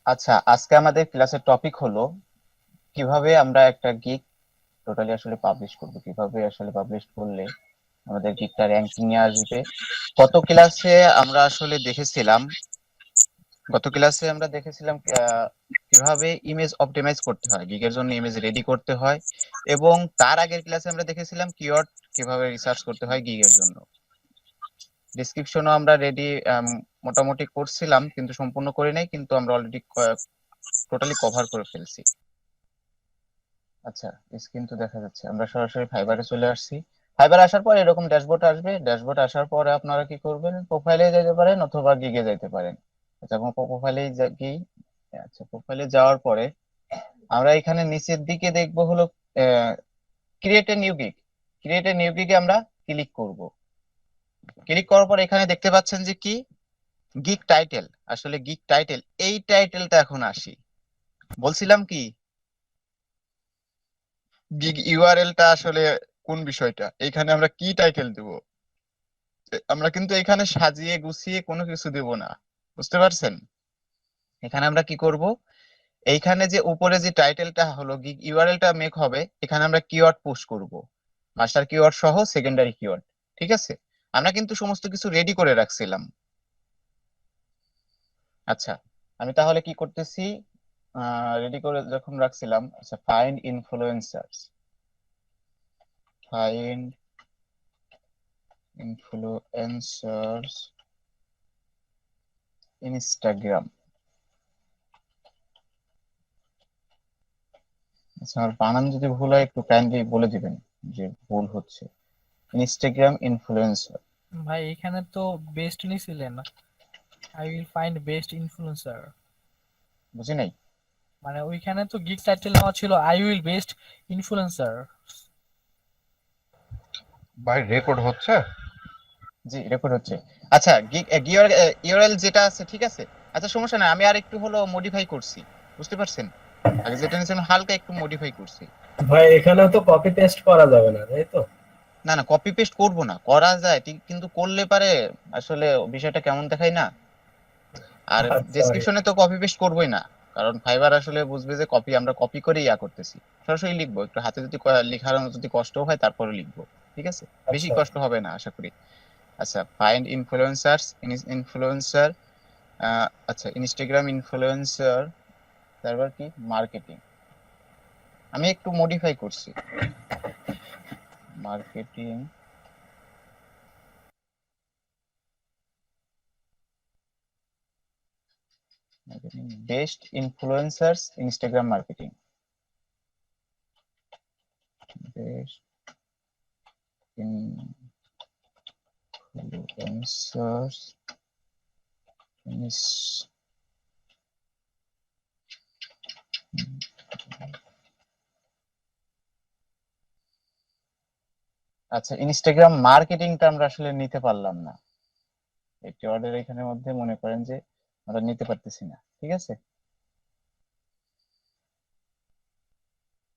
আচ্ছা, আজকে আমাদের ক্লাসের টপিক হলো কিভাবে আমরা একটা গিগ টোটালি আসলে পাবলিশ করব, কিভাবে আসলে পাবলিশ করলে আমাদের গিগটা র্যাঙ্কিং এ আসবে। গত ক্লাসে আমরা আসলে দেখেছিলাম গত ক্লাসে আমরা দেখেছিলাম কিভাবে ইমেজ অপটিমাইজ করতে হয়, গিগের জন্য ইমেজ রেডি করতে হয়। এবং তার আগের ক্লাসে আমরা দেখেছিলাম কিওয়ার্ড কিভাবে রিসার্চ করতে হয় গিগের জন্য। ডিসক্রিপশনও আমরা রেডি মোটামুটি করছিলাম, কিন্তু সম্পূর্ণ করি নাই, কিন্তু আমরা অলরেডি টোটালি কভার করে ফেলছি। আচ্ছা, স্ক্রিন তো দেখা যাচ্ছে। আমরা সরাসরি ফাইবারে চলে আসছি। ফাইবার আসার পর এরকম ড্যাশবোর্ড আসবে। ড্যাশবোর্ড আসার পরে আপনারা কি করবেন, প্রোফাইলে যেতে পারেন অথবা গিগে যেতে পারেন। আচ্ছা, এবং প্রোফাইলে কি, আচ্ছা প্রোফাইলে যাওয়ার পরে আমরা এখানে নিচের দিকে দেখবো হলো create a new gig. Create a new গিগে আমরা ক্লিক করব। ক্লিক করার পর এখানে দেখতে পাচ্ছেন যে কি, গিগ টাইটেল। আসলে গিগ টাইটেল, এই টাইটেলটা এখন আসি। বলছিলাম কি, গিগ ইউআরএলটা আসলে কোন বিষয়টা, এইখানে আমরা কি টাইটেল দেব। আমরা কিন্তু এখানে সাজিয়ে গুছিয়ে কোনো কিছু দেব না, বুঝতে পারছেন? এখানে আমরা কি করব, এইখানে যে উপরে যে টাইটেলটা হলো গিগ ইউআরএলটা মেক হবে, এখানে আমরা কিওয়ার্ড পুশ করব, মাস্টার কিওয়ার্ড সহ সেকেন্ডারি কিওয়ার্ড। ঠিক আছে, আমরা কিন্তু সমস্ত কিছু রেডি করে রাখছিলাম। আচ্ছা, আমি তাহলে কি করতেছি, রেডি করে যখন রাখছিলাম, আচ্ছা find influencers, find influencers Instagram. আচ্ছা, আমার বানান যদি ভুল হয় একটু কাইন্ডলি বলে দিবেন যে ভুল হচ্ছে। Instagram influencer. ভাই এখানে তো বেস্ট নিছিলেন। I will find best influencer. বুঝি নাই। মানে ওইখানে তো গিগ টাইটেল নেওয়া ছিল আই উইল বেস্ট ইনফ্লুয়েন্সার। ভাই রেকর্ড হচ্ছে। জি, রেকর্ড হচ্ছে। আচ্ছা, ইউআরএল যেটা আছে ঠিক আছে। আচ্ছা, সমস্যা নাই, আমি আর একটু হলো মডিফাই করছি, বুঝতে পারছেন? আগে যেটা নিয়েছিলাম হালকা একটু মডিফাই করছি। ভাই এখানেও তো কপি পেস্ট করা যাবে না, তাই তো? না না, কপি পেস্ট করব না, করা যায় ঠিক, কিন্তু করলে পারে আসলে বিষয়টা কেমন দেখায় না। আর আচ্ছা ভাই। ডেসক্রিপশনে তো কপি পেস্ট করবোই না, কারণ ফাইবার আসলে বুঝবে যে আমরা কপি করে করতেছি। সরাসরি লিখবো, একটু হাতে যদি লেখার যদি কষ্ট হয় তারপরে লিখবো। ঠিক আছে, বেশি আচ্ছা কষ্ট হবে না আশা করি। আচ্ছা, ফাইন্ড ইনফ্লুয়েন্সার্স, ইনফ্লুয়েন্সার, আচ্ছা ইনস্টাগ্রাম ইনফ্লুয়েন্সার, তারপর কি মার্কেটিং। আমি একটু মডিফাই করছি, marketing, marketing best influencers Instagram marketing, best influencers ইনস। আচ্ছা, ইনস্টাগ্রাম মার্কেটিংটা আমরা আসলে নিতে পারলাম না, একটি অর্ডার এখানের মধ্যে মনে করেন যে আমরা নিতে পারতেছি না। ঠিক আছে,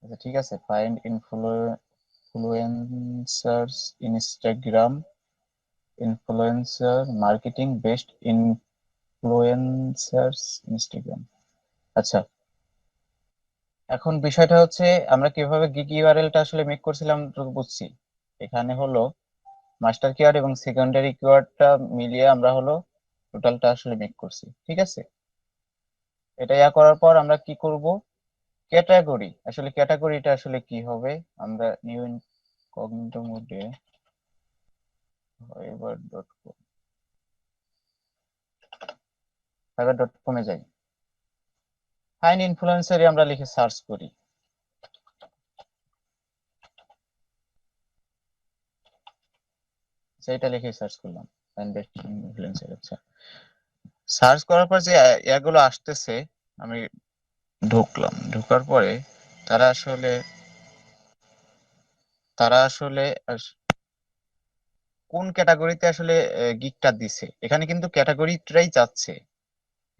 আচ্ছা ঠিক আছে, find influencers Instagram, influencer marketing best influencers Instagram. আচ্ছা, এখন বিষয়টা হচ্ছে আমরা কিভাবে গিগ ইউআরএলটা আসলে মেক করছিলাম তো বুঝছি। এখানে হলো মাস্টার কিওয়ার্ড এবং সেকেন্ডারি কিওয়ার্ডটা মিলিয়ে আমরা হলো টোটালটা আসলে মেক করছি। ঠিক আছে, এটা করার পর আমরা কি করব, ক্যাটাগরি। আসলে ক্যাটাগরিটা আসলে কি হবে, আমরা নিউ ইনকগনিটো মোডে fiverr.com, fiverr.com এ যাই, ফাইন ইনফ্লুয়েন্সারে আমরা লিখে সার্চ করি। সেইটা লিখে সার্চ করলাম, ফাইন বেস্ট ইনফ্লুয়েন্সার। আচ্ছা, সার্চ করার পর যে এগুলো আসতেছে, আমি ঢুকলাম, ঢোকার পরে তারা আসলে কোন ক্যাটাগরিতে আসলে গিগটা দিছে, এখানে কিন্তু ক্যাটাগরিটাই চাচ্ছে,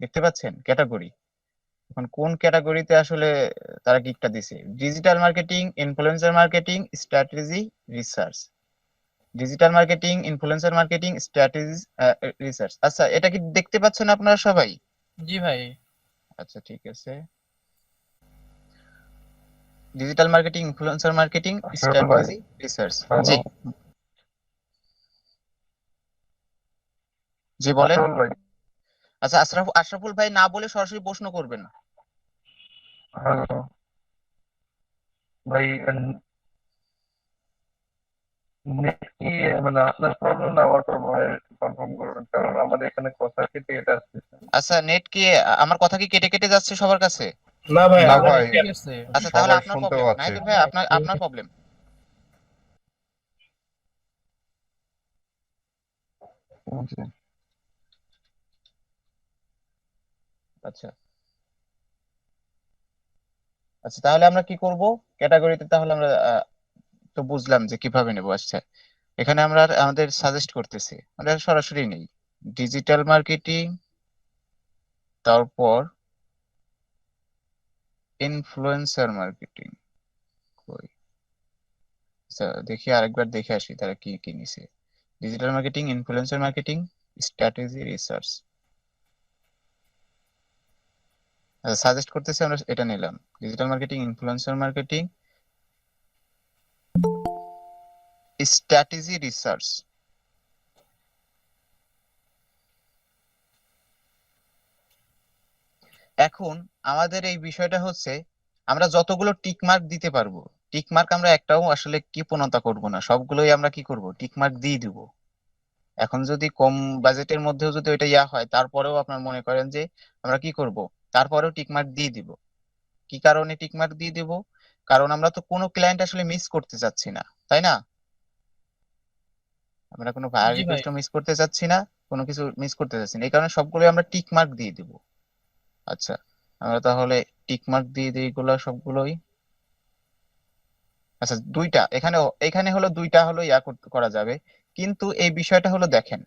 দেখতে পাচ্ছেন ক্যাটাগরি। এখন কোন ক্যাটাগরিতে আসলে তারা গিগটা দিছে, digital marketing, influencer marketing, strategy, research. Digital marketing, influencer marketing, strategy, research. আচ্ছা, এটা কি দেখতে পাচ্ছেন আপনারা সবাই? জি ভাই। আচ্ছা ঠিক আছে, digital marketing, influencer marketing, Ashraful ভাই, স্ট্র্যাটেজি, রিসার্চ। হ্যালো, জি, জি বলেন। আশরাফুল ভাই, আচ্ছা, আশরাফুল ভাই না বলে সরাসরি প্রশ্ন করবেন। হ্যালো ভাই, নেট কি মানে আপনার প্রবলেম না আমার প্রবলেম কনফার্ম করবেন, কারণ আমাদের এখানে কথা কেটে কেটে আসতেছে। আচ্ছা, নেট কি আমার কথা কি কেটে কেটে যাচ্ছে সবার কাছে? না ভাই না আমার ভাই, ঠিক আছে। আচ্ছা, তাহলে সবাই আপনার শুনতে প্রবলেম, পাচ্ছে। নাহিদুল ভাই, আপনার আপনার প্রবলেম। জি। আচ্ছা আচ্ছা, তাহলে আমরা কি করব ক্যাটাগরিতে? তাহলে আমরা তো বুঝলাম যে কিভাবে নেব। আচ্ছা, এখানে আমরা আমাদের সাজেস্ট করতেছি, আমরা সরাসরি নেই ডিজিটাল মার্কেটিং, তারপর ইনফ্লুয়েন্সার মার্কেটিং। কই, আচ্ছা দেখি আরেকবার দেখে আসি তারা কি কি নিছে। Digital marketing, influencer marketing, strategy, research. Suggest করতেছি, আমরা এটা নিলাম, digital marketing, influencer marketing, strategy, research. এখন আমাদের এই বিষয়টা হচ্ছে, আমরা যতগুলো টিক মার্ক দিতে পারবো, টিক মার্ক আমরা একটাও আসলে কৃপণতা করব না, সবগুলোই আমরা কি করব, টিক মার্ক দিয়ে দিব। এখন যদি কম বাজেটের মধ্যেও যদি ওইটা ইয়া হয়, তারপরেও আপনার মনে করেন যে আমরা কি করব, তারপরেও টিক মার্ক দিয়ে দিব। কি কারণে টিক মার্ক দিয়ে দিব? কারণ আমরা তো কোনো ক্লায়েন্ট আসলে মিস করতে চাচ্ছি না, তাই না? আমরা কোনো ভায়ার জি ভাই। রিকোয়েস্টও মিস করতে চাচ্ছি না, কোনো কিছু মিস করতে চাচ্ছি না, এই কারণে সবগুলো আমরা টিক মার্ক দিয়ে দিব। আচ্ছা, আমরা তাহলে টিক মার্ক দিয়ে দিই এগুলো সবগুলোই। আচ্ছা, দুইটা এখানে, এখানে হলো দুইটা হলো করা যাবে, কিন্তু এই বিষয়টা হলো দেখেন,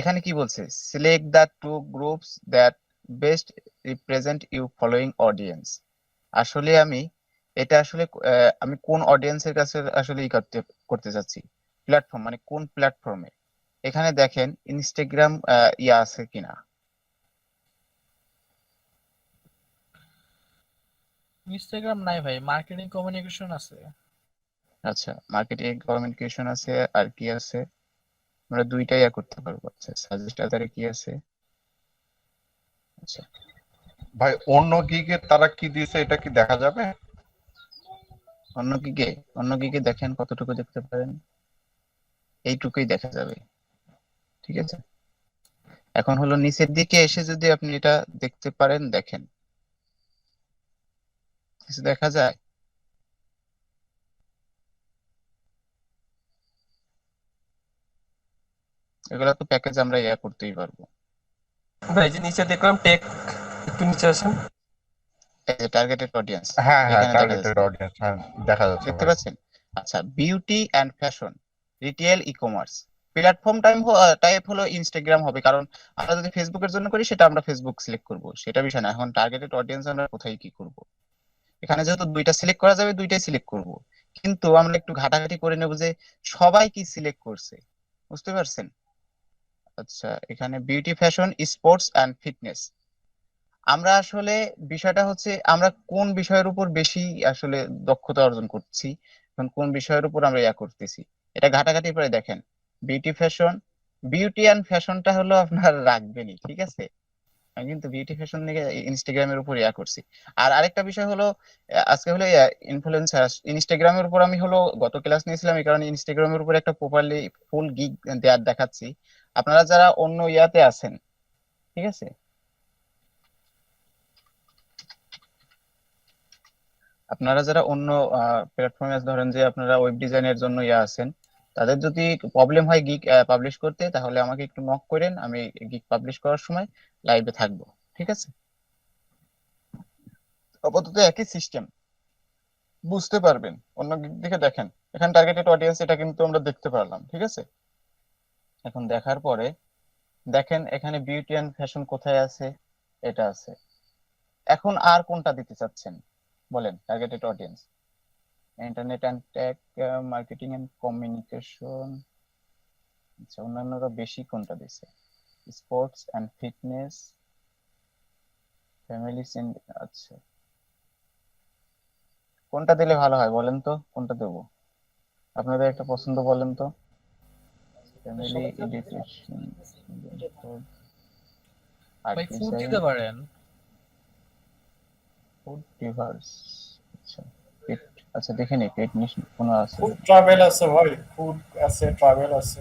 এখানে কি বলছে, select the two groups that best represent you following audience. আসলে আমি এটা আসলে আমি কোন অডিয়েন্সের কাছে আসলে করতে করতে চাচ্ছি, প্ল্যাটফর্ম মানে কোন প্ল্যাটফর্মে। এখানে দেখেন ইনস্টাগ্রাম ইয়া আছে কিনা। ইনস্টাগ্রাম নাই ভাই, মার্কেটিং কমিউনিকেশন আছে। আচ্ছা, মার্কেটিং কমিউনিকেশন আছে, আর কি আছে? আমরা দুইটাই করতে পারবো। আচ্ছা, সাজেস্ট আদারে কি আছে? আচ্ছা, ভাই, অন্য গিগে তারা কি দিয়েছে এটা কি দেখা যাবে? অন্য গিগে, অন্য গিগে দেখেন কতটুকু দেখতে পারেন, এইটুকুই দেখা যাবে। ঠিক আছে, এখন হলো নিচের দিকে এসে যদি আপনি এটা দেখতে পারেন, দেখেন কিছু দেখা যায়। এগুলো তো প্যাকেজ আমরা করতেই পারবো। ভাই যে নিচে দেখলাম টেক, একটু নিচে আসেন। এই যে টার্গেটেড অডিয়েন্স, হ্যাঁ হ্যাঁ, এখানে দেখা টার্গেটেড যাচ্ছে, অডিয়েন্স, হ্যাঁ দেখা যাচ্ছে দেখতে ভাই। পাচ্ছেন? আচ্ছা, beauty and fashion, retail, e commerce. Platform type হলো ইনস্টাগ্রাম হবে, কারণ আমরা যদি ফেসবুকের জন্য করি সেটা আমরা ফেসবুক সিলেক্ট করব, সেটা বিষয় না। এখন টার্গেটেড অডিয়েন্স আমরা কোথায় কি করব, এখানে যেহেতু দুইটা সিলেক্ট করা যাবে, দুইটাই সিলেক্ট করব, কিন্তু আমরা একটু ঘাটাঘাটি করে নেব যে সবাই কি সিলেক্ট করছে, বুঝতে পারছেন? আচ্ছা, এখানে beauty, fashion, sports and fitness. আমরা আসলে বিষয়টা হচ্ছে আমরা কোন বিষয়ের উপর বেশি আসলে দক্ষতা অর্জন করছি, এখন কোন বিষয়ের উপর আমরা করতেছি, এটা ঘাটাঘাটি করে দেখেন। বিউটি, ফ্যাশন, বিউটি অ্যান্ড ফ্যাশনটা হলো আপনার রাখবেনই, ঠিক আছে? আমি কিন্তু বিউটি ফ্যাশন নিয়ে ইনস্টাগ্রামের উপর করছি। আর আরেকটা বিষয় হলো, আজকে হলো ইনফ্লুয়েন্সার, ইনস্টাগ্রামের উপর আমি হলো গত ক্লাস নিয়েছিলাম, এই কারণে ইনস্টাগ্রামের উপর একটা প্রপারলি ফুল গিগ দেওয়ার দেখাচ্ছি। আপনারা যারা অন্য ইয়াতে আছেন, ঠিক আছে, আপনারা যারা অন্য প্ল্যাটফর্মে ধরেন যে আপনারা ওয়েব ডিজাইনের জন্য আছেন, তাদের যদি প্রবলেম হয় গিগ পাবলিশ করতে, তাহলে আমাকে একটু নক করেন, আমি গিগ পাবলিশ করার সময় লাইভে থাকবো, ঠিক আছে? আপাতত একই সিস্টেম, বুঝতে পারবেন। অন্য দিক থেকে দেখেন, এখানে টার্গেটেড অডিয়েন্স এটা কিন্তু আমরা দেখতে পারলাম, ঠিক আছে? এখন দেখার পরে দেখেন এখানে বিউটি অ্যান্ড ফ্যাশন কোথায় আছে, এটা আছে। এখন আর কোনটা দিতে চাচ্ছেন বলেন, targeted audience? Internet and tech, marketing and communication. আচ্ছা, অন্যান্যরা বেশি কোনটা দিছে? Sports and fitness, family send, আচ্ছা কোনটা দিলে ভালো হয় বলেন তো, কোনটা দেবো? আপনাদের একটা পছন্দ বলেন তো। ফ্যামিলি এডুকেশন, আর্ট ভাই ফুড ডিজাইন, দিতে পারেন। ফুড ডিভার্স, আচ্ছা পেট, আচ্ছা দেখে নি পেট নিশ কোনো আছে। ফুড ট্রাভেল আছে ভাই, ফুড আছে, ট্রাভেল আছে।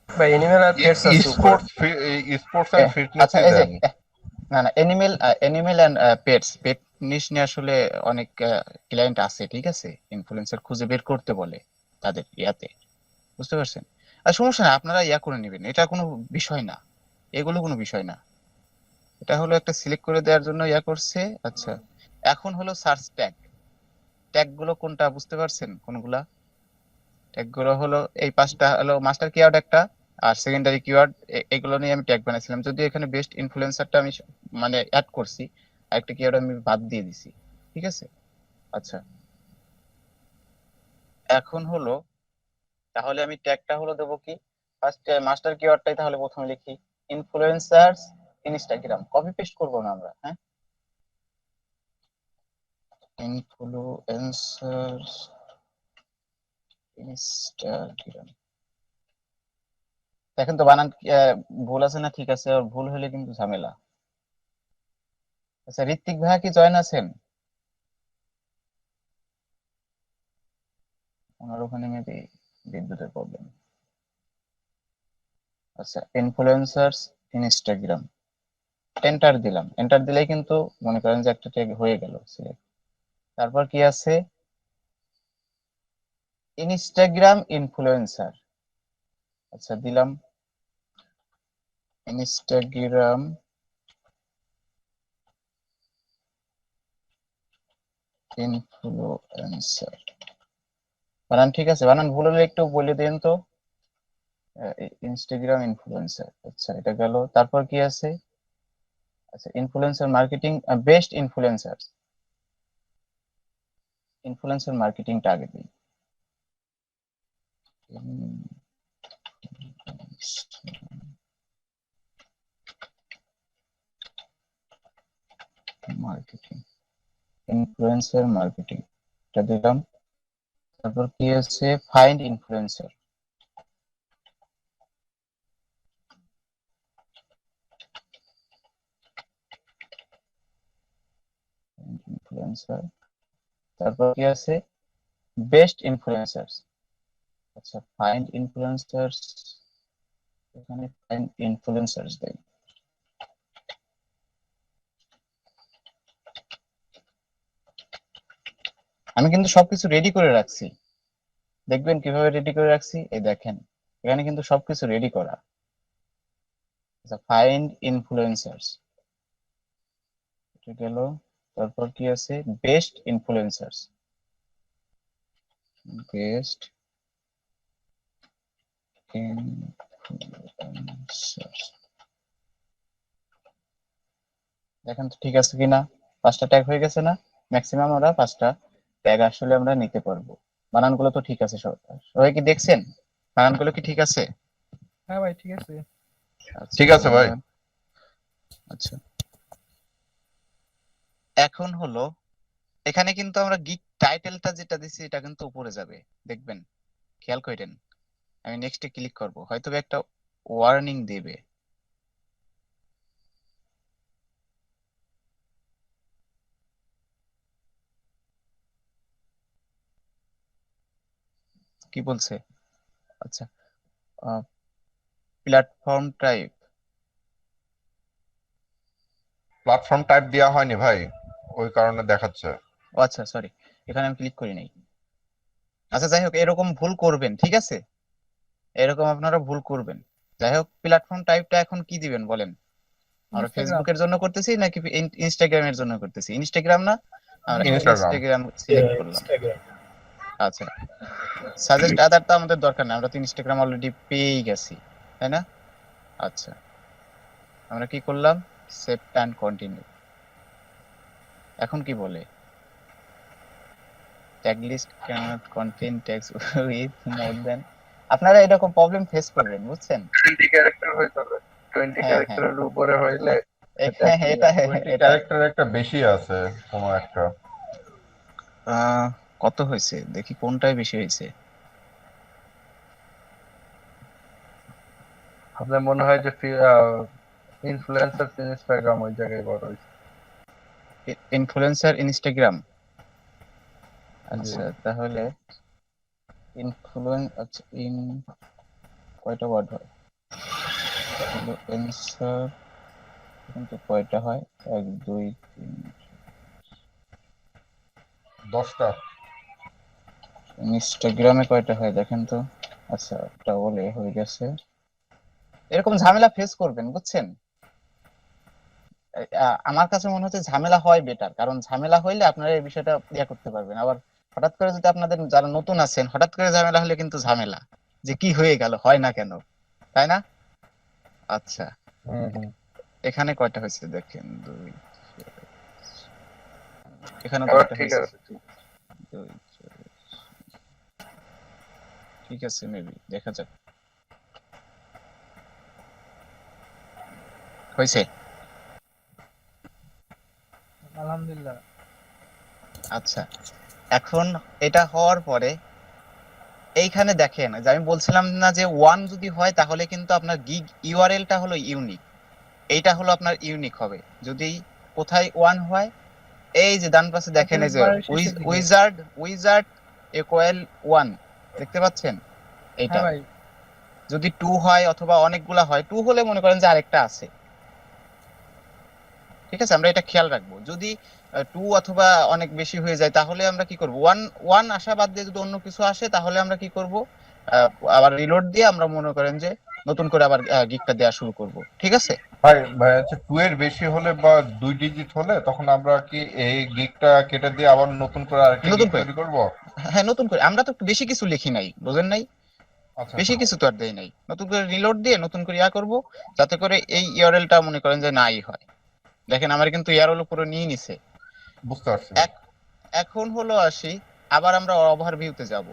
ভাই অ্যানিমেল আর পেটস আছে উপরে। স্পোর্টস এন্ড আচ্ছা ফিটনেসই এই যে দেন। না না, এনিমেল এন্ড পেটস, পেট নিশ নিয়ে আসলে অনেক ক্লায়েন্ট আছে, ঠিক আছে, ইনফ্লুয়েন্সার খুঁজে বের করতে বলে তাদের ইয়াতে, বুঝতে পারছেন? আর সমস্যা না, আপনারা ইয়া করে নেবেন, এটা কোনো বিষয় না, এগুলো কোনো বিষয় না, এটা হলো একটা সিলেক্ট করে দেওয়ার জন্য ইয়া করছে। আচ্ছা এখন হলো সার্চ ট্যাগ, ট্যাগ গুলো কোনটা বুঝতে পারছেন কোনগুলা? ট্যাগ গুলো হলো এই পাঁচটা, হলো মাস্টার কিওয়ার্ড একটা, আর সেকেন্ডারি কিওয়ার্ড, এগুলো নিয়ে আমি ট্যাগ বানাইছিলাম, যদিও এখানে বেস্ট ইনফ্লুয়েন্সারটা আমি মানে অ্যাড করছি, আরেকটা কিওয়ার্ড আমি বাদ দিয়ে দিছি, ঠিক আছে। আচ্ছা এখন হলো তাহলে আমি ট্যাগটা হলো দেবো কি, ফার্স্ট মাস্টার কিওয়ার্ডটাই তাহলে প্রথমে লিখি, ইনফ্লুয়েন্সার্স ইনস্টাগ্রাম, কপি পেস্ট করবো না আমরা, হ্যাঁ, ইনফ্লুয়েন্সার্স ইনস্টাগ্রাম। দেখেন তো বানান ভুল আছে না ঠিক আছে, আর ভুল হলে কিন্তু ঝামেলা। আচ্ছা ঋত্বিক ভাইয়া কি জয়েন আছেন? ওনার ওখানে মেবি বিদ্যুতের প্রবলেম। আচ্ছা ইনফ্লুয়েন্সার্স ইনস্টাগ্রাম, এন্টার দিলাম, এন্টার দিলেই কিন্তু মনে করেন যে একটা ট্যাগ হয়ে গেল সিলেক্ট। তারপর কি আছে, ইনস্টাগ্রাম ইনফ্লুয়েন্সার, আচ্ছা দিলাম ইনস্টাগ্রাম ইনফ্লুয়েন্সার। বানান ঠিক আছে? বানান ভুল হলে একটু বলে দিন তো। ইনস্টাগ্রাম ইনফ্লুয়েন্সার, আচ্ছা এটা গেল। তারপর কি আছে, আচ্ছা influencer marketing, best influencer, influencer মার্কেটিংটা আগে দিই। মার্কেটিং, ইনফ্লুয়েন্সার মার্কেটিং এটা দিলাম। তারপর কি আছে, ফাইন্ড ইনফ্লুয়েন্সার, ইনফ্লুয়েন্সার। তারপর কি আছে, বেস্ট ইনফ্লুয়েন্সার্স, আচ্ছা ফাইন্ড ইনফ্লুয়েন্সার্স, এখানে ফাইন্ড ইনফ্লুয়েন্সার্স দেই। আমি কিন্তু সবকিছু রেডি করে রাখছি, দেখবেন কিভাবে রেডি করে রাখছি, এই দেখেন এখানে কিন্তু সবকিছু রেডি করা। আচ্ছা ফাইন্ড ইনফ্লুয়েন্সার্স এটা গেল। তারপর কি আছে, বেস্ট ইনফ্লুয়েন্সার্স, বেস্ট ইনফ্লুয়েন্সার্স, দেখেন তো ঠিক আছে কিনা, পাঁচটা ট্যাগ হয়ে গেছে না? ম্যাক্সিমাম আমরা পাঁচটা ট্যাগ আসলে আমরা নিতে পারবো। বানানগুলো তো ঠিক আছে, সবাই কি দেখছেন বানানগুলো কি ঠিক আছে? হ্যাঁ ভাই ঠিক আছে। আচ্ছা, ঠিক আছে ভাই। আচ্ছা এখন হলো এখানে কিন্তু আমরা গিগ টাইটেলটা যেটা দিছি এটা কিন্তু উপরে যাবে, দেখবেন, খেয়াল করেন। আমি নেক্সটে ক্লিক করব, হয়তো একটা ওয়ার্নিং দেবে। কি বলছে, আচ্ছা প্ল্যাটফর্ম টাইপ, প্ল্যাটফর্ম টাইপ দেওয়া হয়নি ভাই, ওই কারণে দেখাচ্ছে। আচ্ছা সরি, এখানে আমি ক্লিক করি নাই। আচ্ছা যাই হোক, এরকম ভুল করবেন, ঠিক আছে, এরকম আপনারা ভুল করবেন। যাই হোক প্ল্যাটফর্ম টাইপটা এখন কি দিবেন বলেন? আমরা ইনস্টাগ্রাম। ফেসবুকের জন্য করতেছি নাকি ইনস্টাগ্রামের জন্য করতেছি? ইনস্টাগ্রাম না, আমরা ইনস্টাগ্রাম। ইনস্টাগ্রাম সিলেক্ট করলাম। ইনস্টাগ্রাম। আচ্ছা সাজেস্ট আদার তো আমাদের দরকার নেই, আমরা তো ইনস্টাগ্রাম অলরেডি পেয়েই গেছি, তাই না? আচ্ছা আমরা কি করলাম, সেভ অ্যান্ড কন্টিনিউ। এখন কি বলে, tag list cannot contain tags with more than, আপনারা এরকম প্রবলেম ফেস করবেন বুঝছেন। 20 ক্যারেক্টার হইতে হবে, 20 হ্যাঁ হ্যাঁ ক্যারেক্টারের উপরে হইলে এটা 20 এটা ক্যারেক্টার একটা বেশি আছে কোনো একটা। আহ, কত হয়েছে দেখি কোনটায় বেশি হয়েছে। আপনার মনে হয় যে ইনফ্লুয়েন্সার ইনস্টাগ্রাম ওই জায়গায় বড় হয়েছে। ইনফ্লুয়েন্সার ইনস্টাগ্রাম, জি। আচ্ছা তাহলে আচ্ছা কয়টা ওয়ার্ড হয়, ইনফ্লুয়েন্সার কিন্তু কয়টা হয়, 1 2 3, 10টা। ইনস্টাগ্রামে কয়টা হয় দেখেন তো। আচ্ছা ওটা বলে হয়ে গেছে। এরকম ঝামেলা ফেস করবেন বুঝছেন। আমার কাছে মনে হচ্ছে ঝামেলা হয় বেটার, কারণ ঝামেলা হইলে আপনারা এই বিষয়টা ইয়া করতে পারবেন। আবার হঠাৎ করে যদি আপনাদের যারা নতুন আছেন হঠাৎ করে ঝামেলা হলে কিন্তু ঝামেলা, যে কি হয়ে গেল হয় না কেন, তাই না? আচ্ছা হুম। এখানে কয়টা হয়েছে দেখেন, এখানে এবার কয়টা ঠিক হয়েছে, আছে, ঠিক আছে। 2 4, ঠিক আছে মেবি দেখা যাক হয়েছে। আলহামদুলিল্লাহ। আচ্ছা এখন এটা হওয়ার পরে এইখানে দেখেন যে আমি বলছিলাম না যে 1 যদি হয় তাহলে কিন্তু আপনার গিগ ইউআরএলটা হলো ইউনিক, এইটা হলো আপনার ইউনিক হবে যদি কোথায় 1 হয়। এই যে ডান পাশে দেখেন এই অ্যাড্রেস যে বারের শেষের দিকে। উইজার্ড উইজার্ড ইকুয়াল 1 দেখতে পাচ্ছেন এইটা। হ্যাঁ ভাই। যদি 2 হয় অথবা অনেকগুলা হয়, 2 হলে মনে করেন যে আরেকটা আছে, ঠিক আছে আমরা এটা খেয়াল রাখবো। যদি 2 অথবা অনেক বেশি হয়ে যায় তাহলে আমরা কি করব, 1 1 আসা বাদ দিয়ে যদি অন্য কিছু আসে তাহলে আমরা কি করব, আহ, আবার রিলোড দিয়ে আমরা মনে করেন যে নতুন করে আবার গিগটা দেওয়া শুরু করব, ঠিক আছে। ভাই ভাই আচ্ছা 2 এর বেশি হলে বা 2 ডিজিট হলে তখন আমরা কি এই গিগটা কেটে দিয়ে আবার নতুন করে আরেকটা নতুন গিগ করে, তৈরি করব? হ্যাঁ নতুন করে, আমরা তো বেশি কিছু লিখি নাই বুঝেন নাই, আচ্ছা বেশি আচ্ছা কিছু তো আর দেই নাই, নতুন করে রিলোড দিয়ে নতুন করে ইয়া করব যাতে করে এই ইউআরএলটা মনে করেন যে নাই হয়। দেখেন আমার কিন্তু ইউআরএল পুরো নিয়ে নিছে। বুঝতে পারছি ভাই। এক- এখন হলো আসি, আবার আমরা ওভারভিউতে যাব।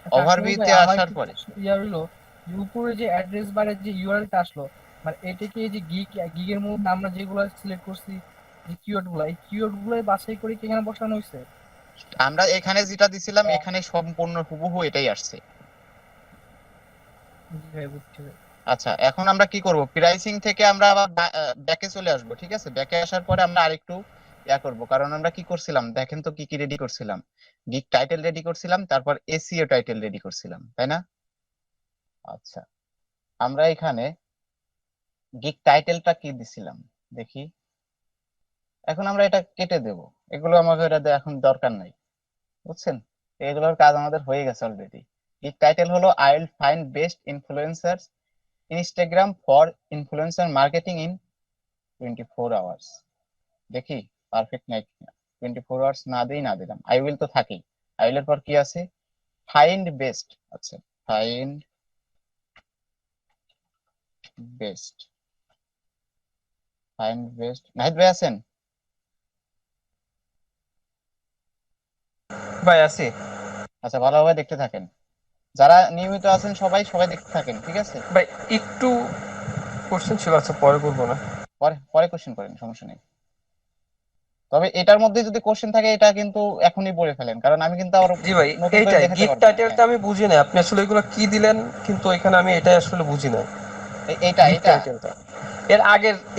আচ্ছা আশরাফুল ভাই, ওভারভিউতে আমার আসার একটু পরে ইয়া হইলো যে উপরে যে অ্যাড্রেস বারের যে ইউআরএলটা আসলো, মানে এটা কি এই যে গিগের মধ্যে আমরা যেগুলো সিলেক্ট করছি, যে কিওয়ার্ড গুলো, এই কিওয়ার্ড গুলো বাছাই করে কি এখানে বসানো হয়েছে? আমরা এখানে যেটা দিছিলাম এখানে সম্পূর্ণ হুবহু এটাই আসছে। জি ভাই, বুঝছি ভাই। আচ্ছা এখন আমরা কি করব, প্রাইসিং থেকে আমরা আবার ব্যাকে চলে আসব, ঠিক আছে। ব্যাকে আসার পরে আমরা আরেকটু ইয়া করব, কারণ আমরা কি করছিলাম দেখেন তো কি কি রেডি করছিলাম। গিগ টাইটেল রেডি করছিলাম, তারপর এসইও টাইটেল রেডি করছিলাম, তাই না? আচ্ছা আমরা এখানে গিগ টাইটেলটা কি দিছিলাম দেখি। এখন আমরা এটা কেটে দেব, এগুলো আমাদের এখন দরকার নাই বুঝছেন, এগুলোর কাজ আমাদের হয়ে গেছে অলরেডি। গিগ টাইটেল হলো I will find best influencers Instagram for influencer marketing in 24 hours. দেখি পারফেক্ট নাই কিনা, 24 আওয়ার্স না দেই না দিলাম, আই উইল তো থাকেই। আই উইল এর পর কি আছে, ফাইন্ড বেস্ট, আচ্ছা find best, find best. Nahid ভাই আছেন? ভাই আছি। আচ্ছা ভালোভাবে দেখতে থাকেন, যারা নিয়মিত আছেন সবাই সবাই দেখতে থাকেন, ঠিক আছে। ভাই একটু কোশ্চেন ছিল, আচ্ছা পরে করবো না। পরে পরে কোশ্চেন করেন সমস্যা নেই, তবে এটার মধ্যে যদি কোশ্চেন থাকে এটা কিন্তু এখনই পড়ে ফেলেন, কারণ আমি কিন্তু আবার জি ভাই, নতুন করে এইটাই দেখাতে গিগ পারবো না। টাইটেলটা হ্যাঁ আমি বুঝি না, আপনি আসলে এগুলো কি দিলেন, কিন্তু এখানে আমি এটাই আসলে বুঝি না। এইটা গিগ এটা টাইটেলটা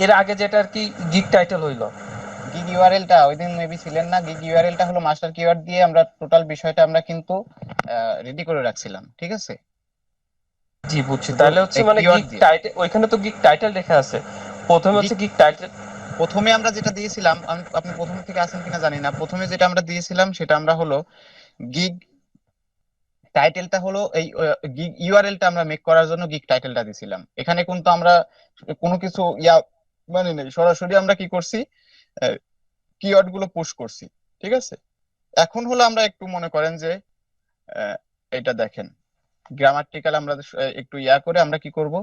এর আগে যেটা আর কি গিগ টাইটেল হইলো। গিগ ইউআরএলটা ওই দিন মেবি ছিলেন না, গিগ ইউআরএলটা হলো মাস্টার কিওয়ার্ড দিয়ে আমরা টোটাল বিষয়টা আমরা কিন্তু রেডি করে রাখছিলাম, ঠিক আছে। জি বুঝছি, শুধু তাহলে হচ্ছে এই মানে কিওয়ার্ড গিগ দিয়ে টাইটেল, ওইখানে তো গিগ টাইটেল লেখা আছে, প্রথমে গিগ হচ্ছে গিগ টাইটেল। প্রথমে আমরা যেটা দিয়েছিলাম, আপনি প্রথম থেকে আছেন কিনা জানি না, প্রথমে যেটা আমরা দিয়েছিলাম সেটা আমরা হলো গিগ টাইটেলটা হলো এই গিগ ইউআরএলটা আমরা মেক করার জন্য গিগ টাইটেলটা দিছিলাম। এখানে কিন্তু আমরা কোনো কিছু ইয়া মানে নেই, সরাসরি আমরা কি করছি, কিওয়ার্ড গুলো পুশ করছি, ঠিক আছে। এখন হলো আমরা একটু মনে করেন যে আহ, এটা দেখেন গ্রামাটিক্যাল আমরা একটু ইয়া করে আমরা কি করব,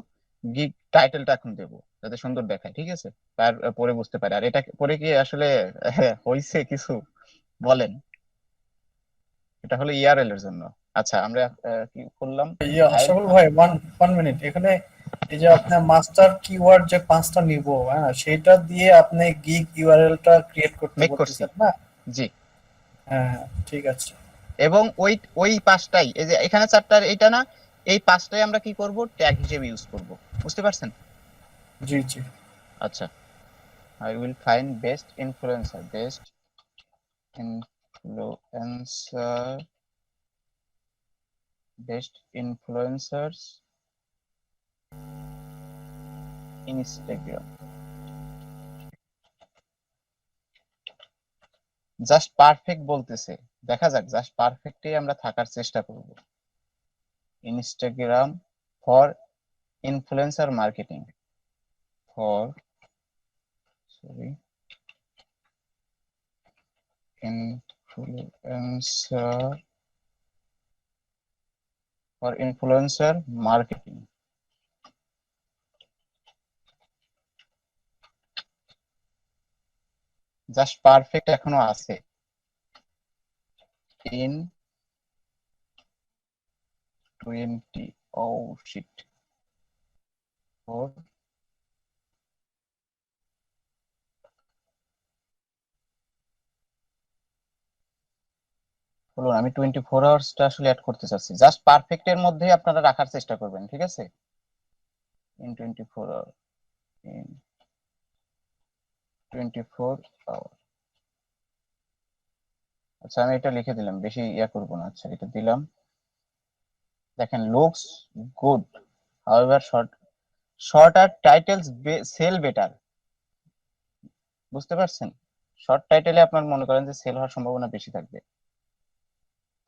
গিগ টাইটেলটা এখন দেব যাতে সুন্দর দেখায়, ঠিক আছে। তার পরে বুঝতে পারে, আর এটা পরে কি আসলে হইছে কিছু বলেন, এটা হলো ইআরএল এর জন্য। আচ্ছা আমরা কি করলাম, ইয়া আইল আশরাফুল ভাই, ওয়ান ওয়ান মিনিট, এখানে এই যে আপনার মাস্টার কিওয়ার্ড যে 5টা নিব, হ্যাঁ, সেটা দিয়ে আপনি গিগ ইউআরএলটা ক্রিয়েট করতে মেক করছি, বলতেছেন না? জি। হ্যাঁ হ্যাঁ, ঠিক আছে। এবং ওই ওই পাঁচটাই, এই যে এখানে চারটার এইটা না, এই পাঁচটাই আমরা কি করব, ট্যাগ হিসেবে ইউজ করব। বুঝতে পারছেন? জি জি। আচ্ছা, I will find best influencer, influencer best influencers Instagram. Just perfect বলতেছে, দেখা যাক, জাস্ট পারফেক্টে আমরা থাকার চেষ্টা করব। Instagram for influencer marketing, for sorry influencer for influencer marketing. Just perfect এখনো আছে। ইন 20, ও শিট, ফর বলুন, আমি 24 আওয়ার্সটা আসলে অ্যাড করতে চাচ্ছি। জাস্ট পারফেক্টের মধ্যে আপনারা রাখার চেষ্টা করবেন, ঠিক আছে? In 24 hour, in 24 hour. আচ্ছা, আমি এটা লিখে দিলাম, বেশি ইয়া করবো না। আচ্ছা, এটা দিলাম। দেখেন, looks good, however shorter titles sell better. বুঝতে পারছেন? শর্ট টাইটেলে আপনার মনে করেন যে সেল হওয়ার সম্ভাবনা বেশি থাকবে।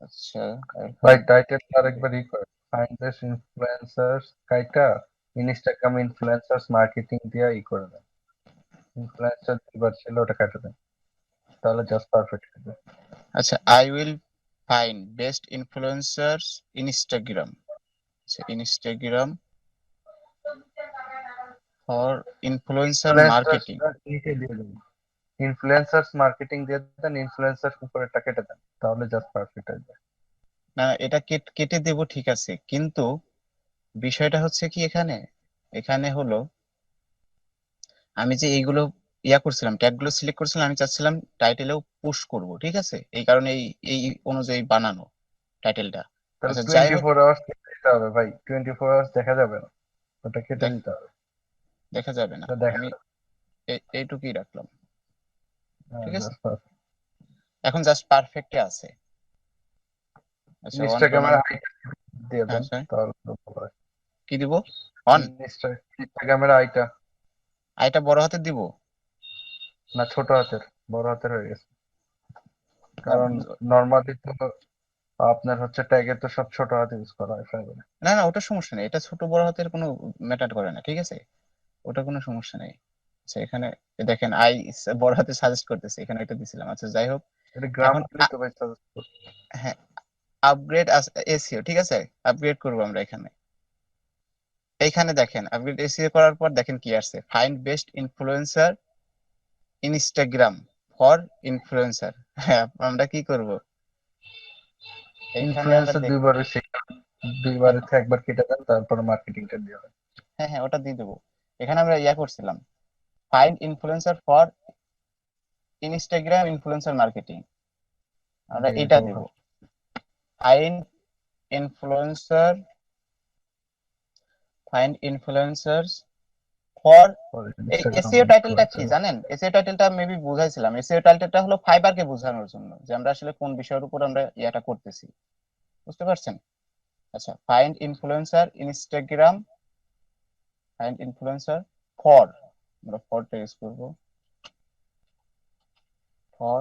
আচ্ছা, I will ভাই find- টাইটেল আরেকবার করে ফাইন্ড দিস ইনফ্লুয়েন্সার্স কাইটা ইনস্টাগ্রাম ইনফ্লুয়েন্সার্স মার্কেটিং দিয়ে করে দেন। ইনফ্লুয়েন্সার দুইবার ছিল, ওটা কেটে দেন, তাহলে জাস্ট পারফেক্ট হবে। আচ্ছা, I will find best influencers Instagram. আচ্ছা, ইনস্টাগ্রাম ফর ইনফ্লুয়েন্সার মার্কেটিং। নিচে দিয়ে দেন, ইনফ্লুয়েন্সার্স মার্কেটিং দিয়ে দেন, ইনফ্লুয়েন্সার উপরেরটা কেটে দেন, তাহলে জাস্ট পারফেক্ট হবে। না, এটা কেটে দেব, ঠিক আছে, কিন্তু বিষয়টা হচ্ছে কি, এখানে এখানে হলো আমি যে এইগুলো ইয়া করছিলাম, ট্যাগ গুলো সিলেক্ট করছিলাম, আমি চাচ্ছিলাম টাইটেলেও পুশ করব, ঠিক আছে? এই কারণে এই এই অনুযায়ী বানানো টাইটেলটা। তাহলে আচ্ছা, যাই হোক, 24 আওয়ার্স কেটে দিতে হবে ভাই, 24 আওয়ার্স দেখা যাবে না, ওটা কেটে দিতে হবে। দেখা যাবে না, এটা দেখা আমি যাবে এইটুকুই রাখলাম, না, ঠিক আছে? Just perfect. এখন জাস্ট পারফেক্টে আছে। আচ্ছা, অন ইনস্টাগ্রামের কমেন্ট। আইটা দিয়ে হ্যাঁ দেন, স্যার, তাহলে তো ভালো হয়। কি দিব? অন ইনস্টাগ্রামের আইটা, আইটা বড় হাতে দিব? না ছোট হাতের, বড় হাতের হয়ে গেছে, না কারণ নর্মালি তো আপনার হচ্ছে ট্যাগে তো সব ছোট হাতে ইউজ করা হয় ফাইবারে। না না, ওটা সমস্যা নেই, এটা ছোট বড় হাতের কোনো ম্যাটার করে না, ঠিক আছে? ওটা কোনো সমস্যা নেই। আচ্ছা, এখানে দেখেন, বড় হাতে সাজেস্ট করতেছে, এখানে এটা দিছিলাম। আচ্ছা, যাই হোক, এটা এখন গ্রামারলি তো ভাই suggest করছে। হ্যাঁ, আপগ্রেড এসইও, ঠিক আছে? আপগ্রেড করব আমরা এখানে। এইখানে দেখেন, আপগ্রেড এসইও করার পর দেখেন কি আসছে, find best influencer Instagram for influencer. হ্যাঁ, আমরা কি করব, এইখানে আমরা ইনফ্লুয়েন্সার দেখ, দুইবার হইছে, দুইবারে থেকে একবার কেটে দেন, তারপরে মার্কেটিংটা দিয়ে দেন। হ্যাঁ হ্যাঁ, ওটা দিয়ে দেবো। এখানে আমরা ইয়া করছিলাম, find influencer for Instagram influencer marketing, আমরা জি, এটা এটাও দেব। ভালো। Find influencer, find influencers for পরে ইনস্টাগ্রাম এসইও টাইটেলটা কি ইনফ্লুয়েন্সার। জানেন? এসইও টাইটেলটা মেবি বুঝাইছিলাম, এসইও টাইটেলটা হলো ফাইবারকে বোঝানোর জন্য যে আমরা আসলে কোন বিষয়ের উপর আমরা ইয়াটা করতেছি। বুঝতে পারছেন? আচ্ছা, find influencer Instagram, find influencer for, আমরা ফরটা ইউজ করব, for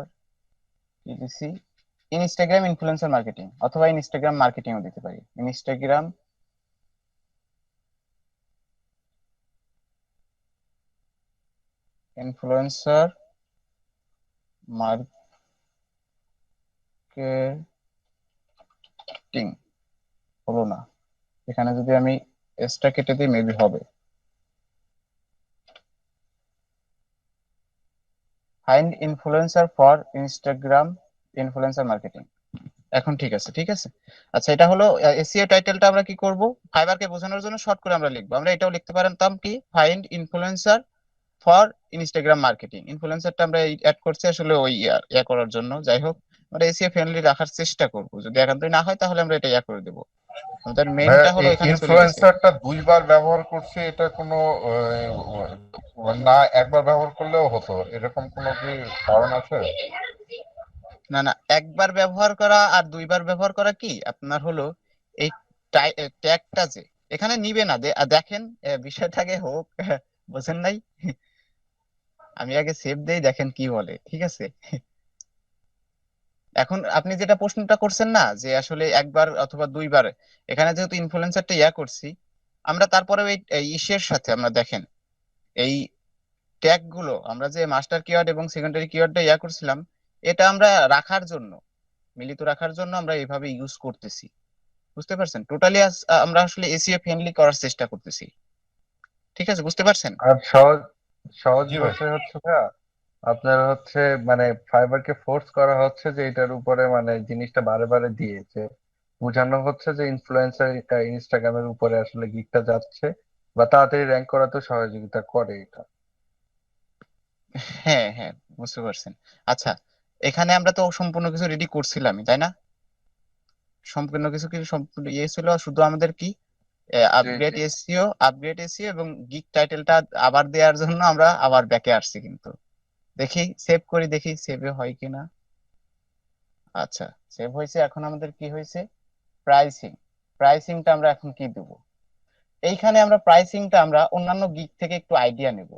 EDC Instagram influencer marketing, অথবা ইনস্টাগ্রাম মার্কেটিংও দিতে পারি। ইনস্টাগ্রাম ইনফ্লুয়েন্সার মার্কেটিং, হলো না। এখানে যদি আমি এসটা কেটে দিই মেবি হবে। Find influencer for Instagram influencer marketing. এখন ঠিক আছে, ঠিক আছে। আচ্ছা, এটা হলো এসইও টাইটেলটা আমরা কি করব, ফাইবারকে বোঝানোর জন্য শর্ট করে আমরা লিখবো। আমরা এটাও লিখতে পারতাম কি, find influencer for Instagram marketing. ইনফ্লুয়েন্সারটা আমরা অ্যাড করছি আসলে ওই ইয়া করার জন্য। যাই হোক, আমরা এসইও ফ্রেন্ডলি রাখার চেষ্টা করব, যদি একান্তই না হয় তাহলে আমরা এটা ইয়া করে দেবো। আমাদের ভাইয়া মেইনটা হলো এই এখানে চলে গেছে। ইনফ্লুয়েন্সারটা দুইবার ব্যবহার করছে, এটা কোনো না একবার ব্যবহার করলেও হতো, এরকম কোনো কি কারণ আছে? না না, একবার ব্যবহার করা আর দুইবার ব্যবহার করা কি আপনার হলো এই ট্যাগটা যে এখানে নিবে না। দেখেন বিষয়টাকে হোক বোঝেন নাই। আমি আগে সেভ দেই, দেখেন কি বলে, ঠিক আছে। এখন আপনি যেটা প্রশ্নটা করছেন না, যে আসলে একবার অথবা দুইবার, এখানে যেহেতু ইনফ্লুয়েন্সারটা ইয়া করছি আমরা, তারপরে এই ইসের সাথে আমরা দেখেন এই ট্যাগ গুলো আমরা যে মাস্টার কিওয়ার্ড এবং সেকেন্ডারি কিওয়ার্ডটা ইয়া করছিলাম, এটা আমরা রাখার জন্য, মিলিত রাখার জন্য আমরা এইভাবে ইউজ করতেছি। বুঝতে পারছেন? টোটালি আমরা আসলে এসিও ফ্রেন্ডলি করার চেষ্টা করতেছি। ঠিক আছে, বুঝতে পারছেন? আর সহজ সহজ জি ভাই। ভাষায় হচ্ছে ভাইয়া, আপনার হচ্ছে মানে ফাইবারকে ফোর্স করা হচ্ছে যে এটার উপরে মানে জিনিসটা বারে বারে দিয়েছে, বোঝানো হচ্ছে যে ইনফ্লুয়েন্সার ইনস্টাগ্রামের উপরে আসলে গিকটা যাচ্ছে বা তাড়াতাড়ি র্যাঙ্ক করাতে সহযোগিতা করে এটা। হ্যাঁ হ্যাঁ, বুঝতে পারছেন। আচ্ছা, এখানে আমরা তো সম্পূর্ণ কিছু রেডি করছিলামই, তাই না? সম্পূর্ণ কিছু কি সম্পূর্ণ ইয়ে ছিল, শুধু আমাদের কি জি আপগ্রেড জি। এসইও, আপগ্রেড এসইও এবং গিগ টাইটেলটা আবার দেওয়ার জন্য আমরা আবার ব্যাকে আসছি। কিন্তু দেখি সেভ করি, দেখি সেভে হয় কিনা। আচ্ছা, সেভ হয়েছে। এখন আমাদের কি হয়েছে, প্রাইসিং। প্রাইসিংটা আমরা এখন কি দেবো, এইখানে আমরা প্রাইসিংটা আমরা অন্যান্য গিগ থেকে একটু আইডিয়া নেব।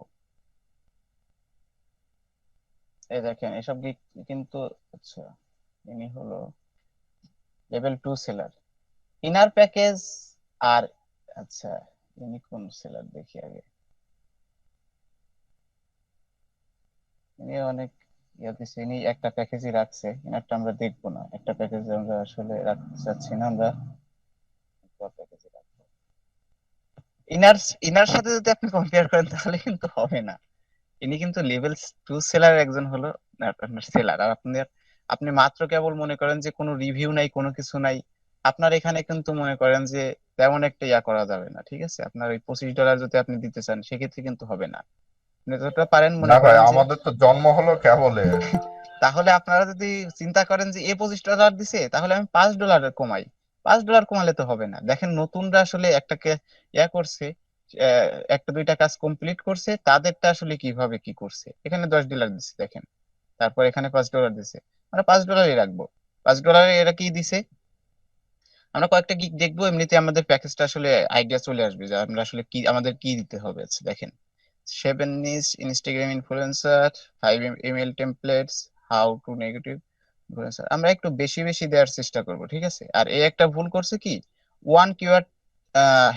এই দেখেন এসব গিগ কিন্তু, আচ্ছা, ইনি হলো লেভেল 2 সেলার, ইনার প্যাকেজ। আর আচ্ছা, ইনি কোন সেলার দেখি আগে। ইনি অনেক ইয়া দিচ্ছে, ইনি একটা প্যাকেজই রাখছে, ইনারটা আমরা দেখবো না। একটা প্যাকেজ আমরা আসলে রাখতে চাচ্ছি না, আমরা প্যাকেজে রাখবো। ইনার ইনার সাথে যদি আপনি কম্পেয়ার করেন তাহলে কিন্তু হবে না। ইনি কিন্তু লেভেল 2 সেলার একজন হলো আপনার সেলার, আর আপনি আপনি মাত্র কেবল মনে করেন যে কোনো রিভিউ নাই, কোনো কিছু নাই। আপনার এখানে কিন্তু মনে করেন যে তেমন একটা ইয়া করা যাবে না। ঠিক আছে, আপনার ওই $25 যদি আপনি দিতে চান সেক্ষেত্রে কিন্তু হবে না। আপনি যতটা পারেন মনে না ভাই, করেন যে, আমাদের তো জন্ম হলো কেবলে। তাহলে আপনারা যদি চিন্তা করেন যে এ $25 দিছে তাহলে আমি $5 কমাই, $5 কমালে তো হবে না। দেখেন নতুনরা আসলে একটাকে ইয়া করছে, একটা দুইটা কাজ কমপ্লিট করছে, তাদেরটা আসলে কিভাবে কি করছে। এখানে $10 দিছে দেখেন, তারপর এখানে $5 দিছে, আমরা $5 রাখবো। $5 এরা কি দিছে, আমরা কয়েকটা গিগ দেখবো, এমনিতে আমাদের প্যাকেজটা আসলে আইডিয়া চলে আসবে যে আমরা আসলে কি আমাদের কি দিতে হবে। আচ্ছা দেখেন, 7 নিচ Instagram influencer, 5 email templates, how to negative influencer, আমরা একটু বেশি বেশি দেওয়ার চেষ্টা করব। ঠিক আছে, আর এই একটা ভুল করছে কি, ওয়ান কিওয়ার্ড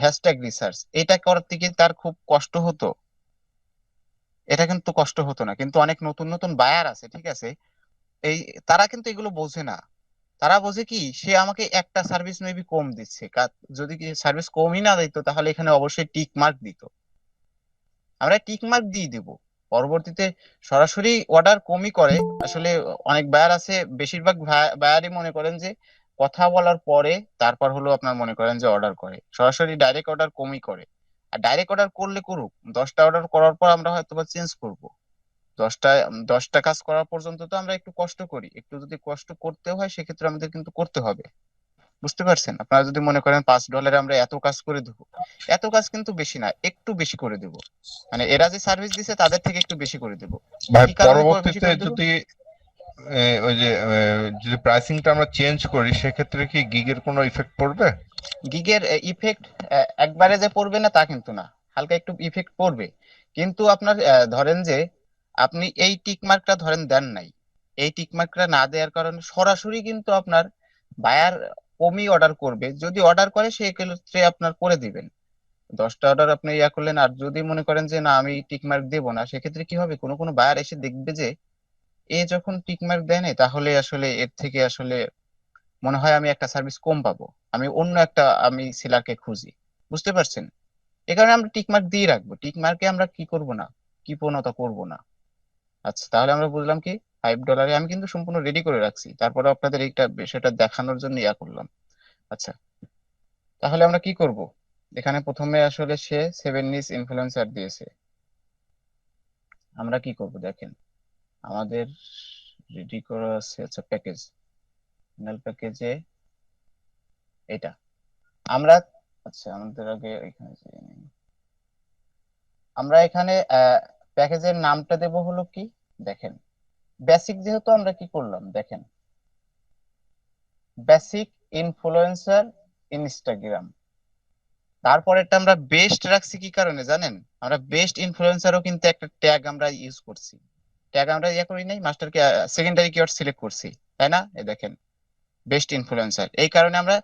হ্যাশট্যাগ রিসার্চ, এটা করার থেকে তার খুব কষ্ট হতো। এটা কিন্তু কষ্ট হতো না, কিন্তু অনেক নতুন নতুন বায়ার আছে, ঠিক আছে, এই তারা কিন্তু এগুলো বোঝে না। তারা বোঝে কি, সে আমাকে একটা সার্ভিস মেবি কম দিচ্ছে, যদি কি সার্ভিস কমই না দিত তাহলে এখানে অবশ্যই টিক মার্ক দিত, আমরা টিক মার্ক দিয়ে দিব। পরবর্তীতে সরাসরি অর্ডার কমই করে আসলে। অনেক বায়ার আছে, বেশিরভাগ বায়ারই মনে করেন যে কথা বলার পরে তারপর হলো আপনার মনে করেন যে অর্ডার করে, সরাসরি ডাইরেক্ট অর্ডার কমই করে। আর ডাইরেক্ট অর্ডার করলে করুক, 10টা অর্ডার করার পর আমরা হয়তো বা চেঞ্জ করব। 10টা 10টা কাজ করার পর্যন্ত তো আমরা একটু কষ্ট করি, একটু যদি কষ্ট করতে হয় সেক্ষেত্রে আমাদের কিন্তু করতে হবে। বুঝতে পারছেন? আপনারা যদি মনে করেন $5 আমরা এত কাজ করে দেবো, এত কাজ কিন্তু বেশি না, একটু বেশি করে দেবো। মানে এরা যে সার্ভিস দিছে তাদের থেকে একটু বেশি করে দেবো। ভাই কি কারণে বেশি পরবর্তীতে করে দেবো, যদি ওই যে যদি প্রাইসিংটা আমরা চেঞ্জ করি সেক্ষেত্রে কি গিগের কোনো ইফেক্ট পড়বে? গিগের ইফেক্ট একবারে যে পড়বে না তা কিন্তু না, হালকা একটু ইফেক্ট পড়বে। কিন্তু আপনার ধরেন যে আপনি এই টিক মার্কটা ধরেন দেন নাই, এই টিক মার্কটা না দেওয়ার কারণে সরাসরি কিন্তু আপনার বায়ার কমই অর্ডার করবে। যদি অর্ডার করে সেক্ষেত্রে আপনার করে দিবেন, 10টা অর্ডার আপনি ইয়া করলেন। আর যদি মনে করেন যে না আমি টিক মার্ক দেবো না, সেক্ষেত্রে কি হবে, কোনো কোনো বায়ার এসে দেখবে যে এ যখন টিক মার্ক দেয় না তাহলে আসলে এর থেকে আসলে মনে হয় আমি একটা সার্ভিস কম পাবো, আমি অন্য একটা আমি সেলারকে খুঁজি। বুঝতে পারছেন? এ কারণে আমরা টিক মার্ক দিয়ে রাখবো, টিক মার্কে আমরা কি করব না, কৃপণতা করব না। আচ্ছা, তাহলে আমরা বুঝলাম কি $5 আমি কিন্তু সম্পূর্ণ রেডি করে রাখছি, তারপরে আপনাদের এইটা বিষয়টা দেখানোর জন্য ইয়া করলাম। আচ্ছা, তাহলে আমরা কি করব? এখানে প্রথমে আসলে সে 7 নিস ইনফ্লুয়েন্সার দিয়েছে, আমরা কি করব দেখেন, আমাদের রেডি করা আছে আচ্ছা প্যাকেজ, ফাইনাল প্যাকেজে এটা আমরা, আচ্ছা আমাদের আগে এখানে যেয়ে নিই। আমরা এখানে প্যাকেজের নামটা দেব হলো কি, দেখেন বেসিক, যেহেতু আমরা কি করলাম দেখেন, বেসিক ইনফ্লুয়েন্সার ইনস্টাগ্রাম, তারপরেরটা আমরা বেস্ট রাখছি কি কারণে জানেন? আমরা বেস্ট ইনফ্লুয়েন্সারও কিন্তু একটা ট্যাগ আমরা ইউজ করছি, ট্যাগ আমরা ইয়া করি নাই, মাস্টার কি সেকেন্ডারি কিওয়ার্ড সিলেক্ট করছি, তাই না? এই দেখেন বেস্ট ইনফ্লুয়েন্সার, এই কারণে আমরা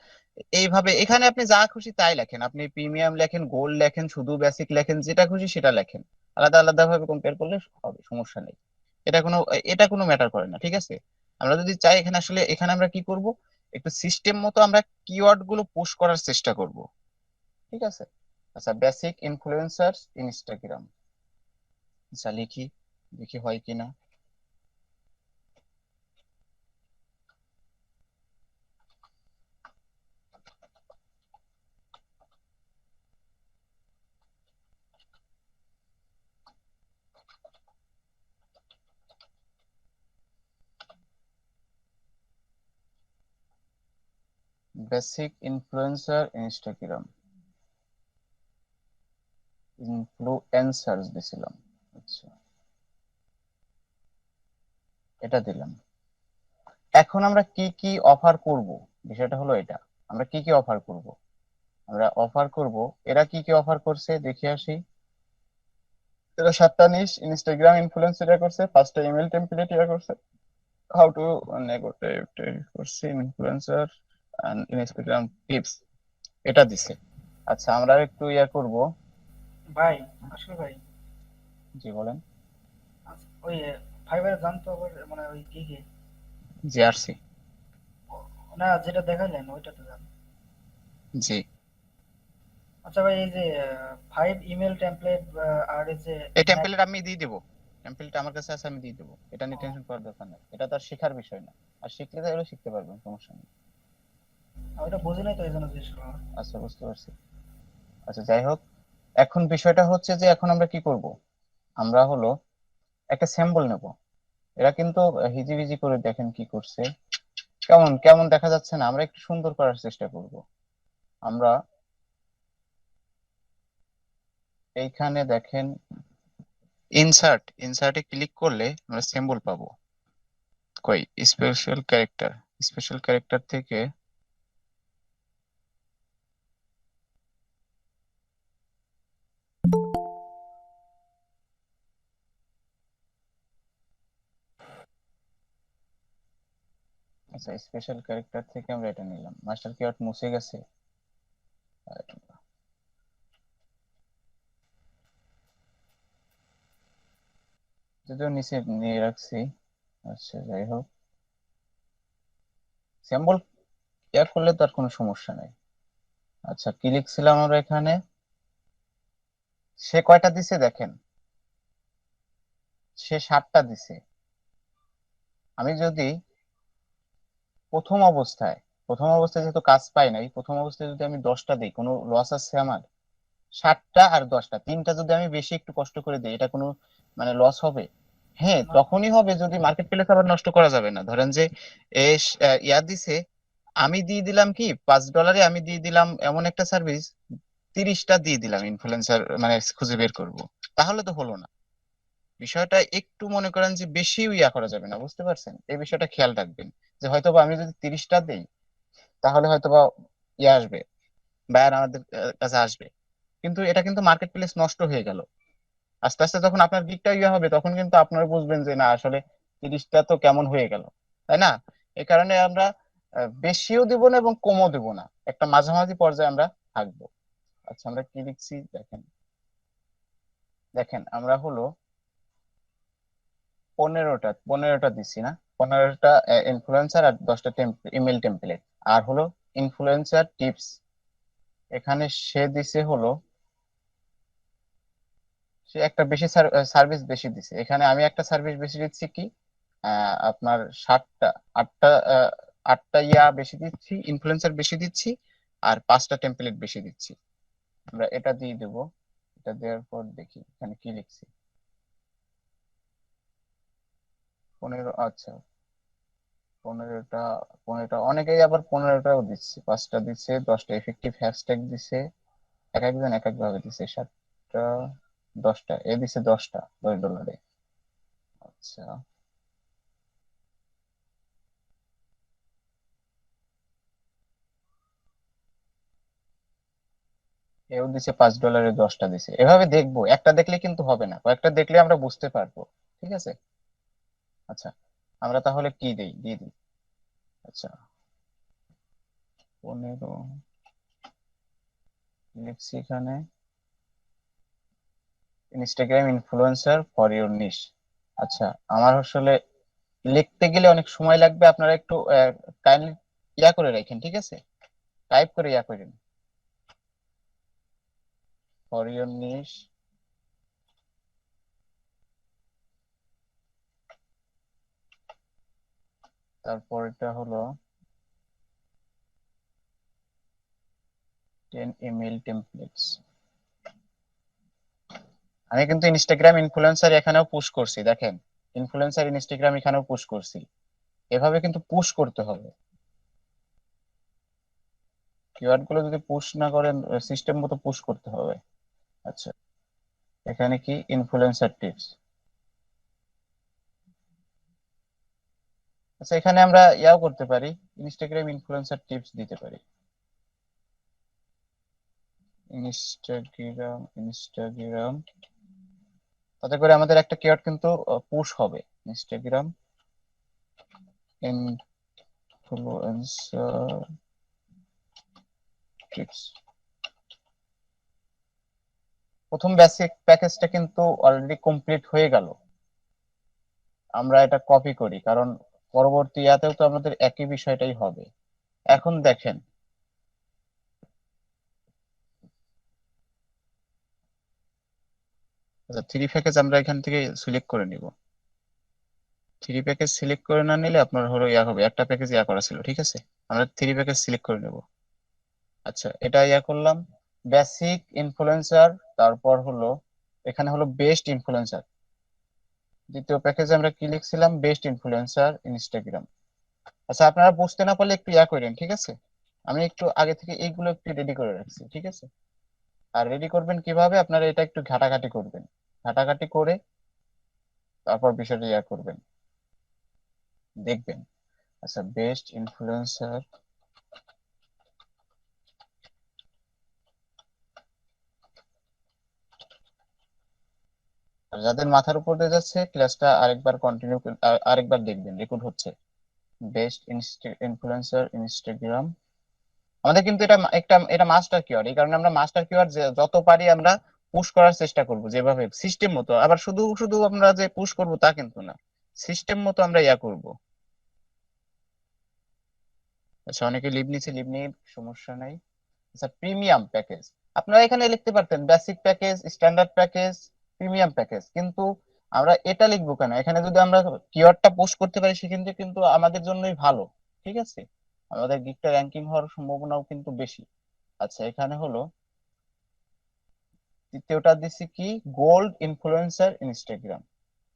এইভাবে, এখানে আপনি যা খুশি তাই লেখেন, আপনি প্রিমিয়াম লেখেন, গোল্ড লেখেন, শুধু বেসিক লেখেন, যেটা খুশি সেটা লেখেন, আলাদা আলাদা ভাবে কম্পেয়ার করলে হবে, সমস্যা নেই, এটা কোনো এটা কোনো ম্যাটার করে না, ঠিক আছে? আমরা যদি চাই এখানে আসলে, এখানে আমরা কি করব, একটু সিস্টেম মতো আমরা কিওয়ার্ড গুলো পুশ করার চেষ্টা করব, ঠিক আছে? আচ্ছা, বেসিক ইনফ্লুয়েন্সার ইনস্টাগ্রাম, আচ্ছা লিখি, দেখি হয় কিনা। বেসিক ইনফ্লুয়েন্সার ইনস্টাগ্রাম, ইনফ্লুয়েন্সার্স দিছিলাম, আচ্ছা এটা দিলাম। এখন আমরা কি কি অফার করব, বিষয়টা হলো এটা, আমরা কি কি অফার করব, আমরা অফার করব, এরা কি কি অফার করছে দেখে আসি। এরা 7টা নিশ ইনস্টাগ্রাম ইনফ্লুয়েন্স এটা করছে, 5টা ইমেল টেমপ্লেট এটা করছে, হাউ টু নেগোটিয়েট করছে ইনফ্লুয়েন্সার এন্ড ইনস্টাগ্রাম টিপস, এটা দিছে। আচ্ছা আমরা একটু ইয়া করব। ভাই আসলে ভাই জি বলেন। ওই ফাইবারে জানতো আবার মানে ওই কি জিআরসি। না যেটা দেখাইলেন ওইটাতে জান। জি, আচ্ছা ভাই এই যে 5 ইমেল টেমপ্লেট আর এই যে এই টেমপ্লেট আমি দিয়ে দেবো, টেমপ্লেট আমার কাছে আছে, আমি দিয়ে দেবো, এটা নিয়ে টেনশন করার দরকার নেই, এটা তো আর শেখার বিষয় না, আর শিখলে তাহলে শিখতে পারবেন, সমস্যা নেই। ওইটা বুঝি নাই তো এই জন্য জিজ্ঞেস করলাম। আচ্ছা বুঝতে পারছি। আচ্ছা যাই হোক, এখন বিষয়টা হচ্ছে যে এখন আমরা কি করব, আমরা হলো একটা স্যাম্পল নেব। এরা কিন্তু হিজিবিজি করে দেখেন কি করছে, কেমন কেমন দেখা যাচ্ছে না, আমরা একটু সুন্দর করার চেষ্টা করব। আমরা এইখানে দেখেন ইনসার্টে ক্লিক করলে আমরা সিম্বল পাবো, কই স্পেশাল ক্যারেক্টার থেকে আচ্ছা স্পেশাল ক্যারেক্টার থেকে আমরা এটা নিলাম, মাস্টার কিওয়ার্ড মুছে গেছে, যদিও নিচে নিয়ে রাখছি। আচ্ছা যাই হোক, সিম্বল ইয়া করলে তো আর কোনো সমস্যা নেই। আচ্ছা কি লিখছিলাম আমরা এখানে, সে কয়টা দিছে দেখেন, সে 7টা দিছে। আমি যদি প্রথম অবস্থায় প্রথম অবস্থায় যেহেতু কাজ পাই নাই, প্রথম অবস্থায় যদি আমি 10টা দিই, কোনো লস আছে আমার? 7টা আর 10টা, 3টা যদি আমি বেশি একটু কষ্ট করে দিই, এটা কোনো মানে লস হবে? হ্যাঁ তখনই হবে যদি মার্কেট প্লেস আবার নষ্ট করা যাবে না। ধরেন যে ইয়া দিছে, আমি দিয়ে দিলাম কি $5, আমি দিয়ে দিলাম এমন একটা সার্ভিস, 30টা দিয়ে দিলাম ইনফ্লুয়েন্সার মানে খুঁজে বের করব, তাহলে তো হলো না। বিষয়টা একটু মনে করেন যে বেশি ইয়া করা যাবে না, বুঝতে পারছেন? এই বিষয়টা খেয়াল রাখবেন, যে হয়তোবা আমি যদি 30টা দেই তাহলে হয়তোবা ইয়ে আসবে, বায়ার আমাদের কাছে আসবে, কিন্তু এটা কিন্তু মার্কেট প্লেস নষ্ট হয়ে গেল। আস্তে আস্তে যখন আপনার দিকটা ইয়ে হবে তখন কিন্তু আপনারা বুঝবেন যে না আসলে 30টা তো কেমন হয়ে গেল, তাই না? এই কারণে আমরা বেশিও দিব না এবং কমও দিব না, একটা মাঝামাঝি পর্যায়ে আমরা থাকবো। আচ্ছা আমরা কি লিখছি দেখেন, দেখেন আমরা হলো 15টা দিচ্ছি না, 15টা ইনফ্লুয়েন্সার আর 10টা ইমেল টেমপ্লেট, আর হলো ইনফ্লুয়েন্সার টিপস, এখানে সে দিছে হলো সে একটা বেশি সার্ভিস বেশি দিছে। এখানে আমি একটা সার্ভিস বেশি দিচ্ছি কি, আপনার 8টা 8টা ইয়া বেশি দিচ্ছি, ইনফ্লুয়েন্সার বেশি দিচ্ছি, আর 5টা টেমপ্লেট বেশি দিচ্ছি। আমরা এটা দিয়ে দেব। এটা দেওয়ার পর দেখি এখানে কি লিখছি। 15, আচ্ছা 15টা অনেকেই আবার 15টাও দিচ্ছে, 5টা দিচ্ছে, 10টা এফেক্টিভ হ্যাশট্যাগ দিচ্ছে, এক একজন এক এক ভাবে দিচ্ছে, 7টা 10টা এ দিচ্ছে, 10টা $10। আচ্ছা এও দিছে $5 10টা দিছে। এভাবে দেখবো, একটা দেখলে কিন্তু হবে না, কয়েকটা দেখলে আমরা বুঝতে পারবো। ঠিক আছে, আচ্ছা আমরা তাহলে কি দিই, দিয়ে দিই। আচ্ছা 15 লিখছি এখানে, ইনস্টাগ্রাম ইনফ্লুয়েন্সার ফর ইউর নিশ। আচ্ছা আমার আসলে লিখতে গেলে অনেক সময় লাগবে, আপনারা একটু কাইন্ডলি ইয়া করে রাখেন, ঠিক আছে, টাইপ করে ইয়া করেন, ফর ইউর নিশ। তারপর এটা হলো 10 ইমেল টেমপ্লেটস। আমি কিন্তু ইনস্টাগ্রাম ইনফ্লুয়েন্সার এখানেও পুশ করছি, দেখেন ইনফ্লুয়েন্সার ইনস্টাগ্রাম এখানেও পুশ করছি। এভাবে কিন্তু পুশ করতে হবে। কিওয়ার্ড গুলো যদি পুশ না করেন, সিস্টেম মতো পুশ করতে হবে। আচ্ছা এখানে কি ইনফ্লুয়েন্সার টিপস। আচ্ছা এখানে আমরা ইয়াও করতে পারি, ইনস্টাগ্রাম ইনফ্লুয়েন্সার টিপস দিতে পারি। ইনস্টাগ্রাম তাতে করে আমাদের একটা কিওয়ার্ড কিন্তু পুশ হবে, ইনস্টাগ্রাম ইনফ্লুয়েন্সার টিপস। প্রথম বেসিক প্যাকেজটা কিন্তু অলরেডি কমপ্লিট হয়ে গেল। আমরা এটা কপি করি, কারণ পরবর্তী ইয়াতেও তো আমাদের একই বিষয়টাই হবে। এখন দেখেন আচ্ছা, 3 প্যাকেজ আমরা এখান থেকে সিলেক্ট করে নিব। 3 প্যাকেজ সিলেক্ট করে না নিলে আপনার হলো ইয়া হবে, একটা প্যাকেজ ইয়া করা ছিল, ঠিক আছে। আমরা 3 প্যাকেজ সিলেক্ট করে নেব। আচ্ছা এটা ইয়া করলাম, বেসিক ইনফ্লুয়েন্সার, তারপর হলো এখানে হলো বেস্ট ইনফ্লুয়েন্সার। দ্বিতীয় প্যাকেজে আমরা কি লিখছিলাম, বেস্ট ইনফ্লুয়েন্সার ইনস্টাগ্রাম। আচ্ছা আপনারা বুঝতে না পারলে একটু ইয়া করেন, ঠিক আছে, আমি একটু আগে থেকে এইগুলো একটু রেডি করে রাখছি, ঠিক আছে। আর রেডি করবেন কিভাবে, আপনারা এটা একটু ঘাটাঘাটি করবেন, ঘাটাঘাটি করে তারপর বিষয়টা ইয়া করবেন, দেখবেন। আচ্ছা বেস্ট ইনফ্লুয়েন্সার, যাদের মাথার উপর দিয়ে যাচ্ছে ক্লাসটা আরেকবার কন্টিনিউ, আরেকবার দেখবেন রেকর্ড হচ্ছে। বেস্ট ইনফ্লুয়েন্সার ইনস্টাগ্রাম, আমাদের কিন্তু এটা মাস্টার কিওয়ার্ড, এই কারণে আমরা মাস্টার কিওয়ার্ড যত পারি আমরা পুশ করার চেষ্টা করব, যেভাবে সিস্টেম মতো। আবার শুধু শুধু আমরা যে পুশ করব তা কিন্তু না, সিস্টেম মতো আমরা ইয়া করব। আচ্ছা অনেকে লিভ নিচ্ছে, লিভ নিয়ে সমস্যা নাই। আচ্ছা প্রিমিয়াম প্যাকেজ, আপনারা এখানে লিখতে পারতেন basic package, standard package, premium package, কিন্তু আমরা এটা লিখবো কেন? এখানে যদি আমরা কিওয়ার্ডটা পোস্ট করতে পারি সেক্ষেত্রে কিন্তু আমাদের জন্যই ভালো, ঠিক আছে, আমাদের গিগটা র্যাঙ্কিং হওয়ার সম্ভাবনাও কিন্তু বেশি। আচ্ছা এখানে হলো তৃতীয়টা দিচ্ছি কি, গোল্ড ইনফ্লুয়েন্সার ইনস্টাগ্রাম।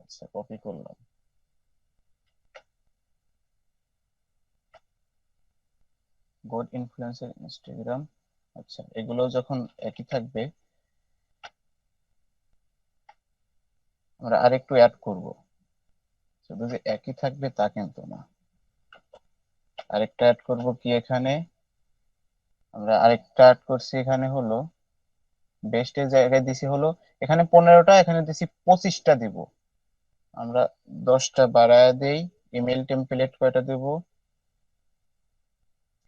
আচ্ছা কপি করলাম, গোল্ড ইনফ্লুয়েন্সার ইনস্টাগ্রাম। আচ্ছা এগুলো যখন একই থাকবে, আমরা আরেকটু অ্যাড করব, শুধু যে একই থাকবে তা কিন্তু না, আরেকটা অ্যাড করব কি এখানে, আমরা আরেকটা অ্যাড করছি এখানে হলো বেস্টের জায়গায় দিছি হলো এখানে 15টা, এখানে দিছি 25টা দিব। আমরা 10টা বাড়ায় দেই। ইমেল টেমপ্লেট কয়টা দেব,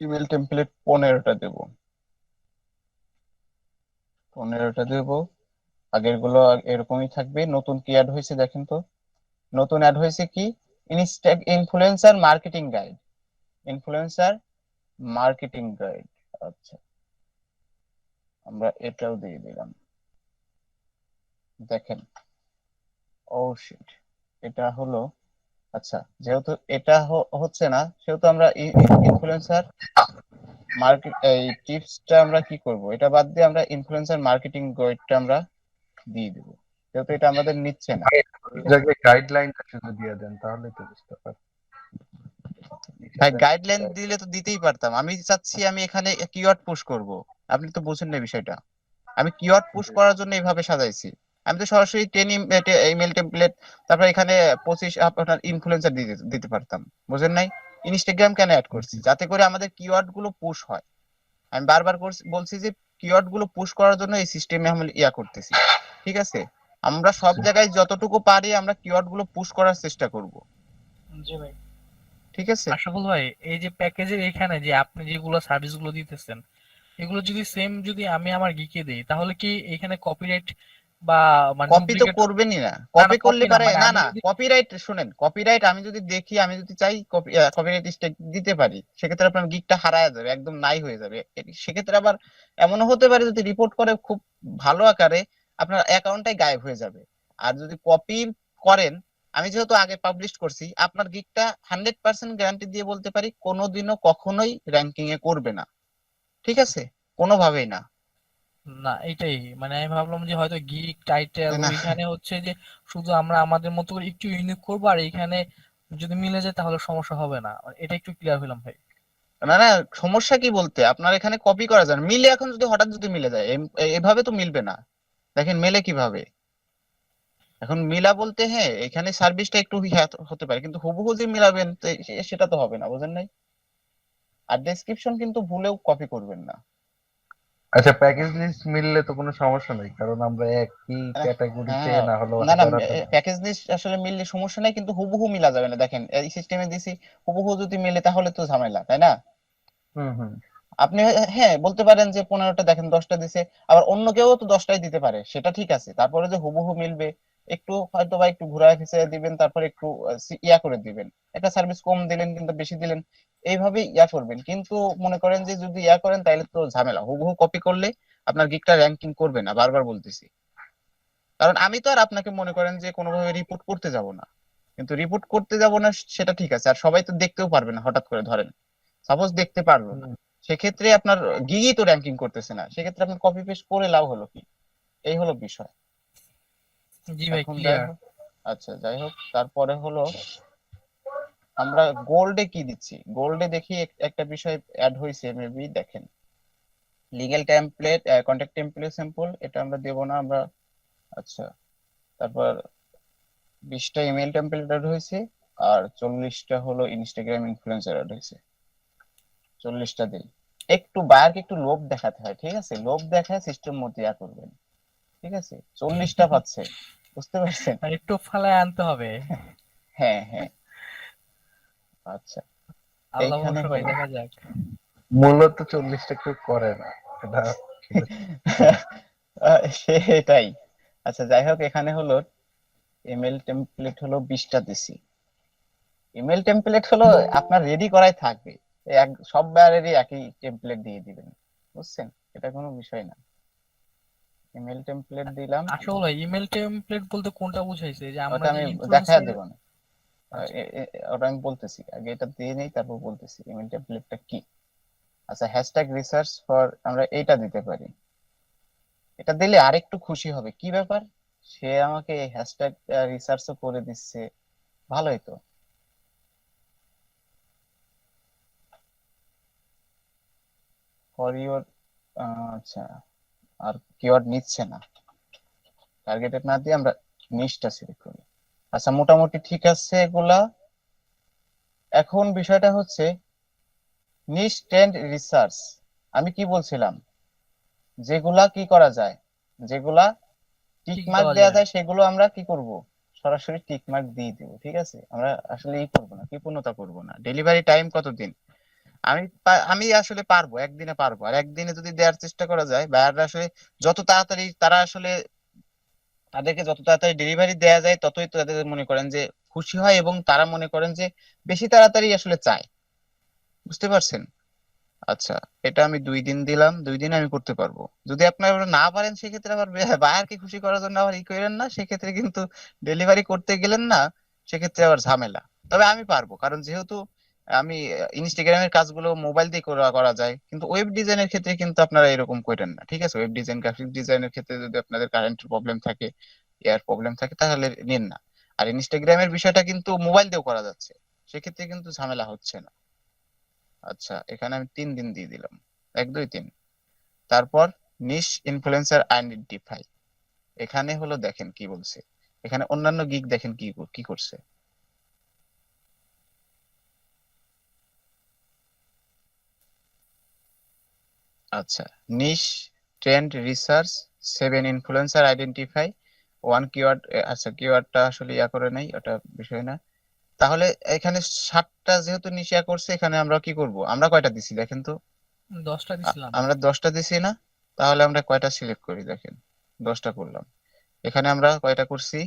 ইমেল টেমপ্লেট 15টা দেব, 15টা দেব। আগের গুলো এরকমই থাকবে। নতুন কি অ্যাড হয়েছে দেখেন তো, নতুন অ্যাড হয়েছে কি, influencer marketing guide, influencer marketing guide. আচ্ছা আমরা এটাও দিয়ে দিলাম। দেখেন, ও শিট, এটা হলো, আচ্ছা যেহেতু এটা হচ্ছে না, সেহেতু আমরা ইনফ্লুয়েন্সার মার্কেট এই টিপসটা আমরা কি করব, এটা বাদ দিয়ে আমরা ইনফ্লুয়েন্সার মার্কেটিং গাইডটা আমরা দিয়ে দেবো, যেহেতু এটা আমাদের নিচ্ছে না। ঠিক আছে জায়গায় গাইডলাইনটা শুধু দিয়ে দেন তাহলে তো বুঝতে পারবেন। ভাই, গাইডলাইন দিলে তো দিতেই পারতাম, আমি চাচ্ছি আমি এখানে কিওয়ার্ড পুশ করব, আপনি তো বুঝেন না বিষয়টা। আমি কিওয়ার্ড পুশ করার জন্য এইভাবে সাজাইছি। আমি তো সরাসরি 10 ইমেল টেমপ্লেট, তারপর এখানে 25 আপনার ইনফ্লুয়েন্সার দিতে পারতাম, বুঝেন নাই? ইনস্টাগ্রাম কেন অ্যাড করছি, যাতে করে আমাদের কিওয়ার্ড গুলো পুশ হয়। আমি বারবার বলছি যে কিওয়ার্ড গুলো পুশ করার জন্য এই সিস্টেমে আমি করতেছি। ঠিক আছে, আমরা সব জায়গায় যতটুকু পারি আমরা কিওয়ার্ড গুলো পুশ করার চেষ্টা করব। জি ভাই। ঠিক আছে, আশরাফুল ভাই, এই যে প্যাকেজের এখানে যে আপনি যেগুলো সার্ভিস গুলো দিতেছেন, এগুলো যদি সেম যদি আমি আমার গিকে দেই, তাহলে কি এখানে কপিরাইট বা মানে কপি তো ডুপ্লিকেট? করবেনই না, না কপি না, করলে কপি না, পারে মানে না, আমি না যদি কপিরাইট শুনেন, কপিরাইট আমি যদি দেখি, আমি যদি চাই কপিরাইট স্ট্রাইক দিতে পারি, সেক্ষেত্রে আপনার গিকটা হারায় যাবে, একদম নাই হয়ে যাবে। সেক্ষেত্রে আবার এমনও হতে পারে যদি রিপোর্ট করে খুব ভালো আকারে, আপনার অ্যাকাউন্টটাই গায়েব হয়ে যাবে। আর যদি কপি করেন, আমি যেহেতু আগে পাবলিশ করছি, আপনার গিকটা 100% গ্যারান্টি দিয়ে বলতে পারি কোনোদিনও কখনোই র্যাঙ্কিং এ করবে না। ঠিক আছে, কোনোভাবেই না। না, এটাই মানে আমি ভাবলাম যে হয়তো গিক টাইটেল না ওইখানে হচ্ছে যে শুধু আমরা আমাদের মতো করে একটু ইউনিক করবো, আর এইখানে যদি মিলে যায় তাহলে সমস্যা হবে না। এটা একটু ক্লিয়ার হইলাম ভাই। না না, সমস্যা কি বলতে, আপনার এখানে কপি করা যায় না। মিলে, এখন যদি হঠাৎ যদি মিলে যায়, এভাবে তো মিলবে না। দেখেন মেলে কিভাবে, এখন মিলা বলতে হ্যাঁ এখানে সার্ভিসটা একটু হতে পারে, কিন্তু হুবহু যে মিলাবেন তো সেটা তো হবে না, বুঝেন নাই? আর ডেসক্রিপশন কিন্তু ভুলেও কপি করবেন না। আচ্ছা, প্যাকেজ লিস্ট মিললে তো কোনো সমস্যা নেই, কারণ আমরা একই আহ, ক্যাটাগরিতে হ্যাঁ, না হলেও না না, হাজার হাজার। প্যাকেজ লিস্ট আসলে মিললে সমস্যা নাই, কিন্তু হুবহু মিলা যাবে না। দেখেন এই সিস্টেমে দিছি, হুবহু যদি মিলে তাহলে তো ঝামেলা, তাই না? হুম হুম। আপনি হ্যাঁ বলতে পারেন যে 15টা দেখেন 10টা দিছে, আবার অন্য কেউ তো 10টাই দিতে পারে, সেটা ঠিক আছে। তারপরে যে হুবহু মিলবে, একটু হয়তো বা একটু ঘুরায় ফিরিয়ে দিবেন, তারপরে একটু করে দিবেন, একটা সার্ভিস কম দিলেন কিন্তু বেশি দিলেন, এইভাবে করবেন। কিন্তু মনে করেন যে যদি করেন তাহলে তো ঝামেলা, হুবহু কপি করলে আপনার গিকটা র্যাঙ্কিং করবে না, বারবার বলতেছি। কারণ আমি তো আর আপনাকে মনে করেন যে কোনোভাবে রিপোর্ট করতে যাব না, কিন্তু রিপোর্ট করতে যাব না সেটা ঠিক আছে, আর সবাই তো দেখতেও পারবে না, হঠাৎ করে ধরেন সাপোজ দেখতে পারলো না, সেক্ষেত্রে আপনার গিগই তো র্যাঙ্কিং করতেছে না, সেক্ষেত্রে আপনার কপি পেস্ট করে লাভ হলো কি? এই হলো বিষয়। জি ভাই, এখন যাই ক্লিয়ার। হোক, আচ্ছা যাই হোক, তারপরে হলো আমরা গোল্ডে কি দিচ্ছি। গোল্ডে দেখি একটা বিষয় অ্যাড হয়েছে মেবি, দেখেন legal template, contact template sample, এটা আমরা দেব না আমরা। আচ্ছা, তারপর 20টা ইমেল টেমপ্লেট অ্যাড হয়েছে, আর 40টা হলো ইনস্টাগ্রাম ইনফ্লুয়েন্সার অ্যাড হয়েছে। 40টা দিই। একটু বায়ারকে একটু লোভ দেখাতে হয়, ঠিক আছে, লোভ দেখায় সিস্টেম মতো করবেন। ঠিক আছে, 40টা পাচ্ছে, বুঝতে পারছেন? আর একটু ফালায় আনতে হবে। হ্যাঁ হ্যাঁ, আচ্ছা, আল্লাহ এইখানে ভরসা ভাই, হলো দেখা যাক। মূলত 40টা কেউ করে না, এটা সেটাই। আচ্ছা যাই হোক, এখানে হলো ইমেল টেমপ্লেট হলো 20টা দিছি। ইমেল টেমপ্লেট হলো আপনার রেডি করাই থাকবে, সব বায়ারেরই একই টেমপ্লেট দিয়ে দিবেন, বুঝছেন? এটা কোনো বিষয় না। ইমেল টেমপ্লেট দিলাম, আসলে ইমেল টেমপ্লেট বলতে কোনটা বুঝাইছে, যে আমরা ওটা যে আমি দেখায় ইনফ্লুয়েন্সার? দেবো না। আচ্ছা। ওটা আমি বলতেছি, আগে এটা দিয়ে নেই তারপর বলতেছি ইমেল টেমপ্লেটটা কি। আচ্ছা, হ্যাশট্যাগ রিসার্চ ফর, আমরা এইটা দিতে পারি। এটা দিলে আরেকটু খুশি হবে, কি ব্যাপার, সে আমাকে হ্যাশট্যাগ রিসার্চও করে দিচ্ছে, ভালোই তো। ফর ইউর, আচ্ছা, আর কিওয়ার্ড নিচ্ছে না, টার্গেটেড না দিয়ে আমরা নিশটা সিলেক্ট করি। আচ্ছা, মোটামুটি ঠিক আছে এগুলা। এখন বিষয়টা হচ্ছে নিশ ট্রেন্ড রিসার্চ, আমি কি বলছিলাম, যেগুলা কি করা যায়, যেগুলা টিক ঠিক মার্ক দেওয়া দেওয়া যায়। যায়, সেগুলো আমরা কি করব, সরাসরি টিক মার্ক দিয়ে দিব। ঠিক আছে, আমরা আসলে করব না, কৃপণতা করব না। ডেলিভারি টাইম কতদিন, আমি আসলে পারবো, একদিনে পারবো, আর একদিনে যদি দেওয়ার চেষ্টা করা যায়, বায়াররা আসলে যত তাড়াতাড়ি তারা আসলে, তাদেরকে যত তাড়াতাড়ি ডেলিভারি দেওয়া যায় ততই তাদের মনে করেন যে খুশি হয়, এবং তারা মনে করেন যে বেশি তাড়াতাড়ি আসলে চায়, বুঝতে পারছেন? আচ্ছা, এটা আমি 2 দিন দিলাম, 2 দিন আমি করতে পারবো। যদি আপনারা না পারেন সেক্ষেত্রে আবার বায়ারকে খুশি করার জন্য আবার ই করেন না, সেক্ষেত্রে কিন্তু ডেলিভারি করতে গেলেন না, সেক্ষেত্রে আবার ঝামেলা। তবে আমি পারবো, কারণ যেহেতু আমি ইনস্টাগ্রামের কাজগুলো মোবাইল দিয়ে করা করা যায়, কিন্তু ওয়েব ডিজাইনের ক্ষেত্রে কিন্তু আপনারা এরকম করেন না, ঠিক আছে? ওয়েব ডিজাইন, গ্রাফিক ডিজাইনের ক্ষেত্রে যদি আপনাদের কারেন্টের প্রবলেম থাকে, এয়ার প্রবলেম থাকে, তাহলে নিন না। আর ইনস্টাগ্রামের বিষয়টা কিন্তু মোবাইল দিয়েও করা যাচ্ছে, সেক্ষেত্রে কিন্তু ঝামেলা হচ্ছে না। আচ্ছা, এখানে আমি 3 দিন দিয়ে দিলাম, 1 2 3। তারপর নিশ ইনফ্লুয়েন্সার আইডেন্টিফাই, এখানে হলো দেখেন কি বলছে, এখানে অন্যান্য গিগ দেখেন কি কি করছে। আচ্ছা, niche trend research 7 influencer identify 1 keyword. আচ্ছা, কিওয়ার্ডটা আসলে ইয়া করে নাই, ওটা বিষয় না। তাহলে এখানে 7টা যেহেতু নিশ ইয়া করছে, এখানে আমরা কি করব, আমরা কয়টা দিছি দেখেন তো? 10টা দিছিলাম। আমরা 10টা দিছি না? তাহলে আমরা কয়টা সিলেক্ট করি দেখেন, 10টা করলাম। এখানে আমরা কয়টা করছি?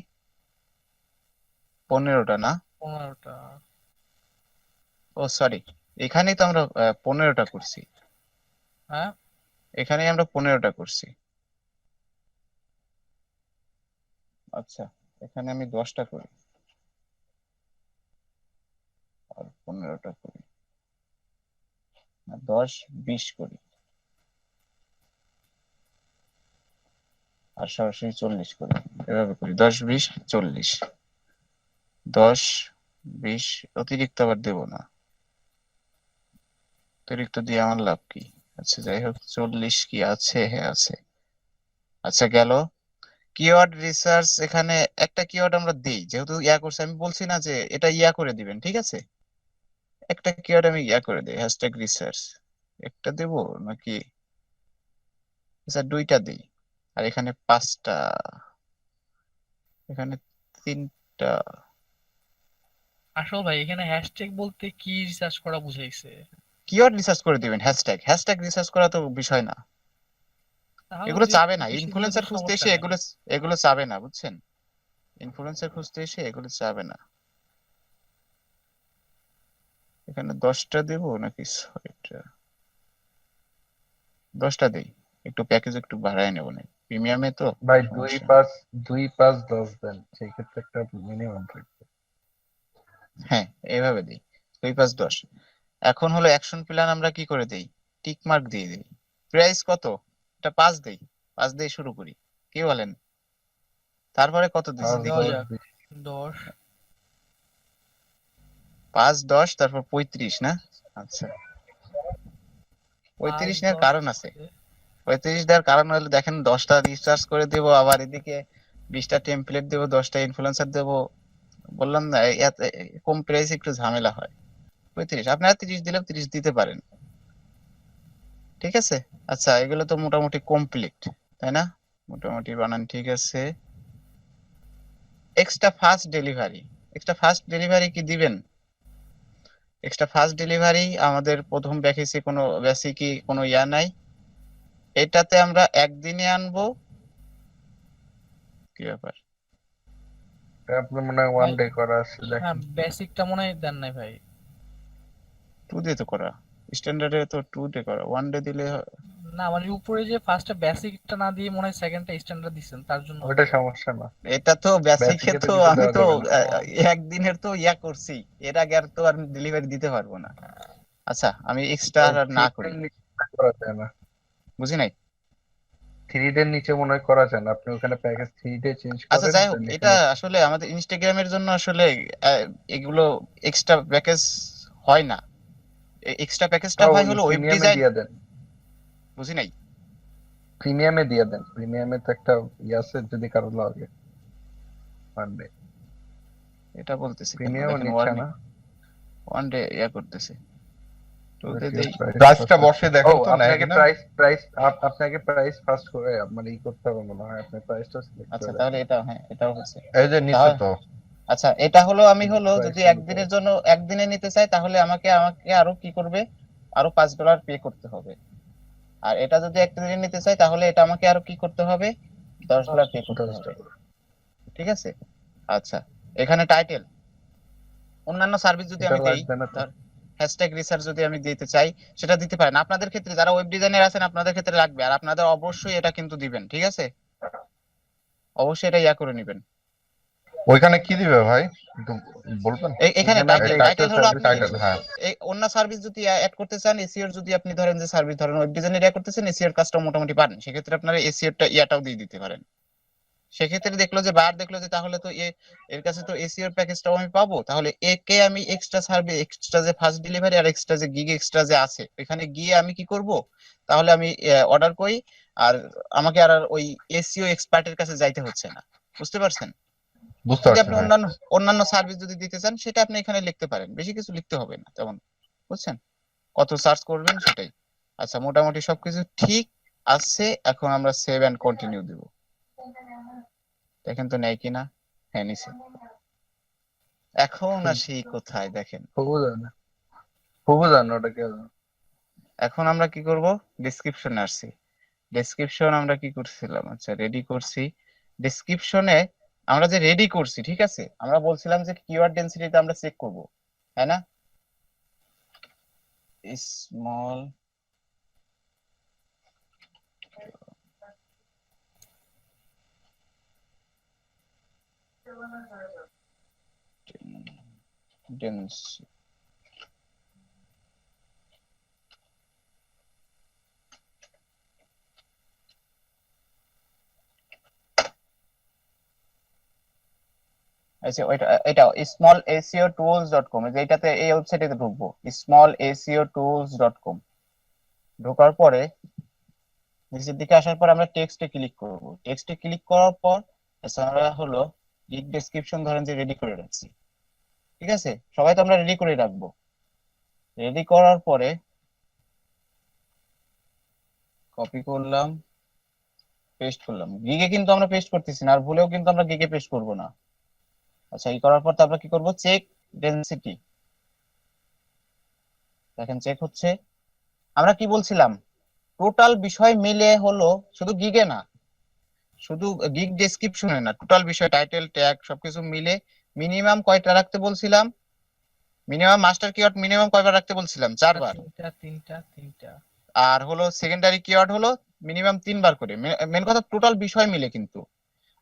15টা না? 15টা। ও সরি, এখানেই তো আমরা 15টা করছি, হ্যাঁ, এখানেই আমরা 15টা করছি। আচ্ছা, এখানে আমি 10টা করি আর 15টা করি, না 10 20 করি আর সরাসরি 40 করি। এভাবে করি 10 20 40। 10 20 অতিরিক্ত আবার দেবো না, অতিরিক্ত দিয়ে আমার লাভ কি? আচ্ছা যাই হোক, 40 কি আছে? হ্যাঁ আছে। আচ্ছা গেল। কিওয়ার্ড রিসার্চ, এখানে একটা কিওয়ার্ড আমরা দেই, যেহেতু ইয়া করছে, আমি বলছি না যে এটা ইয়া করে দিবেন, ঠিক আছে? একটা কিওয়ার্ড আমি ইয়া করে দিই, হ্যাশট্যাগ রিসার্চ। একটা দেব নাকি? আচ্ছা 2টা দিই। আর এখানে 5টা, এখানে 3টা। আসল ভাই এখানে হ্যাশট্যাগ বলতে কি রিসার্চ করা বুঝাইছে? কিওয়ার্ড রিসার্চ করে দিবেন, হ্যাশট্যাগ, হ্যাশট্যাগ রিসার্চ করা তো বিষয় না। তাহলে এগুলো চাবে না, বেশি দিলে তো ইনফ্লুয়েন্সার খুঁজতে সমস্যা এসে নেই। এগুলো এগুলো চাবে না, বুঝছেন? ইনফ্লুয়েন্সার খুঁজতে এসে এগুলো চাবে না। এখানে 10টা দেব নাকি 6টা? 10টা দেই, একটু প্যাকেজ একটু বাড়ায় নেব না, প্রিমিয়ামে তো ভাই সমস্যা। 2 5 10 দেন, সেই ক্ষেত্রে একটা মিনিমাম থাকবে। হ্যাঁ, এইভাবে দিই, 2 5 10। এখন হলো অ্যাকশন প্ল্যান আমরা কি করে দেই? টিক মার্ক দিয়ে দিই। প্রাইস কত? এটা 5 দেই, 5 দিয়ে শুরু করি, কি বলেন? তারপরে কত দিছি 5 দেওয়া দেখি। 10 যাক। 20। 10। 5 10 তারপর 35 না? আচ্ছা, 5 35 নেওয়ার 10 কারণ আছে। 35 দেওয়ার কারণ হলো দেখেন, 10টা রিসার্চ করে দেবো, আবার এদিকে 20টা টেমপ্লেট দেবো, 10টা ইনফ্লুয়েন্সার দেবো। বললাম না, কম প্রাইস একটু ঝামেলা হয়। 35, আপনারা 30 দিলেও 30 দিতে পারেন, ঠিক আছে? আচ্ছা, এগুলো তো মোটামুটি কমপ্লিট, তাই না? মোটামুটি বানান ঠিক আছে। Extra fast delivery, extra fast delivery কি দিবেন? এক্সট্রা ফাস্ট ডেলিভারি আমাদের প্রথম ব্যাকেজে কোনো বেসিকই কোনো ইয়া নাই, এটাতে আমরা একদিনে আনবো। কি ব্যাপার? এটা আপনার মনে হয় 1 ডে করা আছে, হ্যাঁ, দেখেন। বেসিকটা মনে হয় দেন নাই ভাই। 2 দিয়ে তো করা, স্ট্যান্ডার্ডে তো 2 দিয়ে করা, 1 ডে দিলে না মানে উপরে যে ফার্স্টটা বেসিকটা না দিয়ে মনে হয় সেকেন্ডটা স্ট্যান্ডার্ড দিছেন, তার জন্য ওইটা হচ্ছে। সমস্যা না, এটা তো বেসিকে বেসিকে তো তো কিছু আমি দেওয়া তো যাবে না। একদিনের তো ইয়া করছি, এর আগে আর তো আর ডেলিভারি দিতে পারবো না। আচ্ছা, আমি এক্সট্রা ভাই আর না 3 করি, ডের নিচে করা যায় না, বুঝি নাই। 3 ডের নিচে মনে হয় করা যায় না। আপনি ওখানে প্যাকেজ 3 ডে চেঞ্জ আচ্ছা করেন, যাই হোক, দেন এটা এখানে আসলে আমাদের ইনস্টাগ্রামের জন্য আসলে এগুলো এক্সট্রা প্যাকেজ হয় না। এক্সট্রা প্যাকেজটা হয় ওই হলো ওয়েব প্রিমিয়ামে ডিজাইন। দিয়ে দেন, বুঝি নাই। প্রিমিয়ামে দিয়ে দেন। প্রিমিয়ামে তো একটা ইয়ে আছে, যদি কারো লাগে 1 ডে। এটা বলতেছি কেন, প্রিমিয়ামও দেখেন নিচ্ছে ওয়ার্নিং না। 1 ডে ইয়া করতেছে, 2 তে দেই। প্রাইসটা বসে ও, দেখেন তো, নেয় আপনাকে কিনা। আপনাকে প্রাইস ফার্স্ট করে মানে ই করতে হবে মনে হয়, আপনি প্রাইসটা সিলেক্ট আচ্ছা করে তাহলে রাখেন। এটা, হ্যাঁ এটাও হচ্ছে। এই যে নিচে তাহলে তো। আচ্ছা, এটা হলো আমি হলো প্রাইস যদি চালু করে। একদিনের জন্য একদিনে নিতে চাই, তাহলে আমাকে আমাকে আরো কি করবে, আরো $5 পে করতে হবে। আর এটা যদি একদিনে নিতে চাই, তাহলে এটা আমাকে আরো কি করতে হবে, $10 পে করতে হবে, $10। ঠিক আছে? আচ্ছা, এখানে টাইটেল, অন্যান্য সার্ভিস যদি এটা আমি দেই, লাগবে না তো। হ্যাশট্যাগ রিসার্চ যদি আমি দিতে চাই সেটা দিতে পারেন। আপনাদের ক্ষেত্রে যারা ওয়েব ডিজাইনার আছেন আপনাদের ক্ষেত্রে লাগবে, আর আপনাদের অবশ্যই এটা কিন্তু দিবেন, ঠিক আছে? অবশ্যই এটা ইয়া করে নেবেন। ওইখানে কি দিবে ভাই, একটু বলবেন? এখানে এখানে টাইটেল আপনি টাইটেল হলো সার্ভিস আপনি টাইটেল, হ্যাঁ। এই অন্য সার্ভিস যদি অ্যাড করতে চান, এসইওর যদি আপনি ধরেন যে সার্ভিস ধরেন ওয়েব ডিজাইনের ইয়া করতেছেন, এসইওর কাজটা মোটামুটি পারেন, সেক্ষেত্রে আপনারা এসইওরটা ইয়াটাও দিয়ে দিতে পারেন। সেক্ষেত্রে দেখলো যে বার দেখলো যে তাহলে তো এর কাছে তো এসইওর প্যাকেজটাও আমি পাবো, তাহলে একে আমি এক্সট্রা সার্ভিস, এক্সট্রা যে ফার্স্ট ডেলিভারি আর এক্সট্রা যে গিগ এক্সট্রা যে আছে এখানে গিয়ে আমি কি করব, তাহলে আমি অর্ডার করি, আর আমাকে আর ওই এসইও এক্সপার্টের কাছে যাইতে হচ্ছে না। বুঝতে পারছেন? বুঝতে যদি পারছি আপনি ভাই। অন্যান্য সার্ভিস যদি দিতে চান সেটা আপনি এখানে লিখতে পারেন, বেশি কিছু লিখতে হবে না তেমন। বুঝছেন? কত সার্চ করবেন সেটাই। আচ্ছা, মোটামুটি সবকিছু ঠিক আছে, এখন আমরা সেভ এন্ড কন্টিনিউ দিব। দেখেন তো নেয় কিনা। হ্যাঁ, নিছে। এখন আসি কোথায় দেখেন, খুব জানো ওটা কি জানো? এখন আমরা কি করব, ডেসক্রিপশনে আসছি। ডেসক্রিপশন আমরা কি করছিলাম, আচ্ছা রেডি করছি। ডেসক্রিপশনে আমরা যে রেডি করছি, ঠিক আছে, আমরা বলছিলাম যে কিওয়ার্ড ডেনসিটিতে আমরা চেক করব, তাই না? স্মল ডেন্সিটি, আচ্ছা এটা smallSEOtools.com, এইটাতে এই ওয়েবসাইটে ঢুকবো, smallSEOtools.com। ঢোকার পরে নিচের দিকে আসার পর আমরা টেক্সটে ক্লিক করব। টেক্সটে ক্লিক করার পর আচ্ছা আমরা হলো গিগ ডেসক্রিপশন ধরেন যে রেডি করে রাখছি, ঠিক আছে? সবাই তো আমরা রেডি করে রাখবো। রেডি করার পরে কপি করলাম, পেস্ট করলাম। গিগে কিন্তু আমরা পেস্ট করতেছি না, আর ভুলেও কিন্তু আমরা গিগে পেস্ট করব না। আচ্ছা, এই করার পর তারপর কি করব, চেক ডেনসিটি। দেখেন চেক হচ্ছে। আমরা কি বলছিলাম, টোটাল বিষয় মিলে হলো, শুধু গিগে না, শুধু গিগ ডেসক্রিপশনে না, টোটাল বিষয় টাইটেল ট্যাগ সবকিছু মিলে মিনিমাম কয়টা রাখতে বলছিলাম? মিনিমাম মাস্টার কিওয়ার্ড মিনিমাম কয়বার রাখতে বলছিলাম? 4 বার। তিনটা। আর হলো সেকেন্ডারি কিওয়ার্ড হলো মিনিমাম 3 বার করে। মেন কথা টোটাল বিষয় মিলে কিন্তু।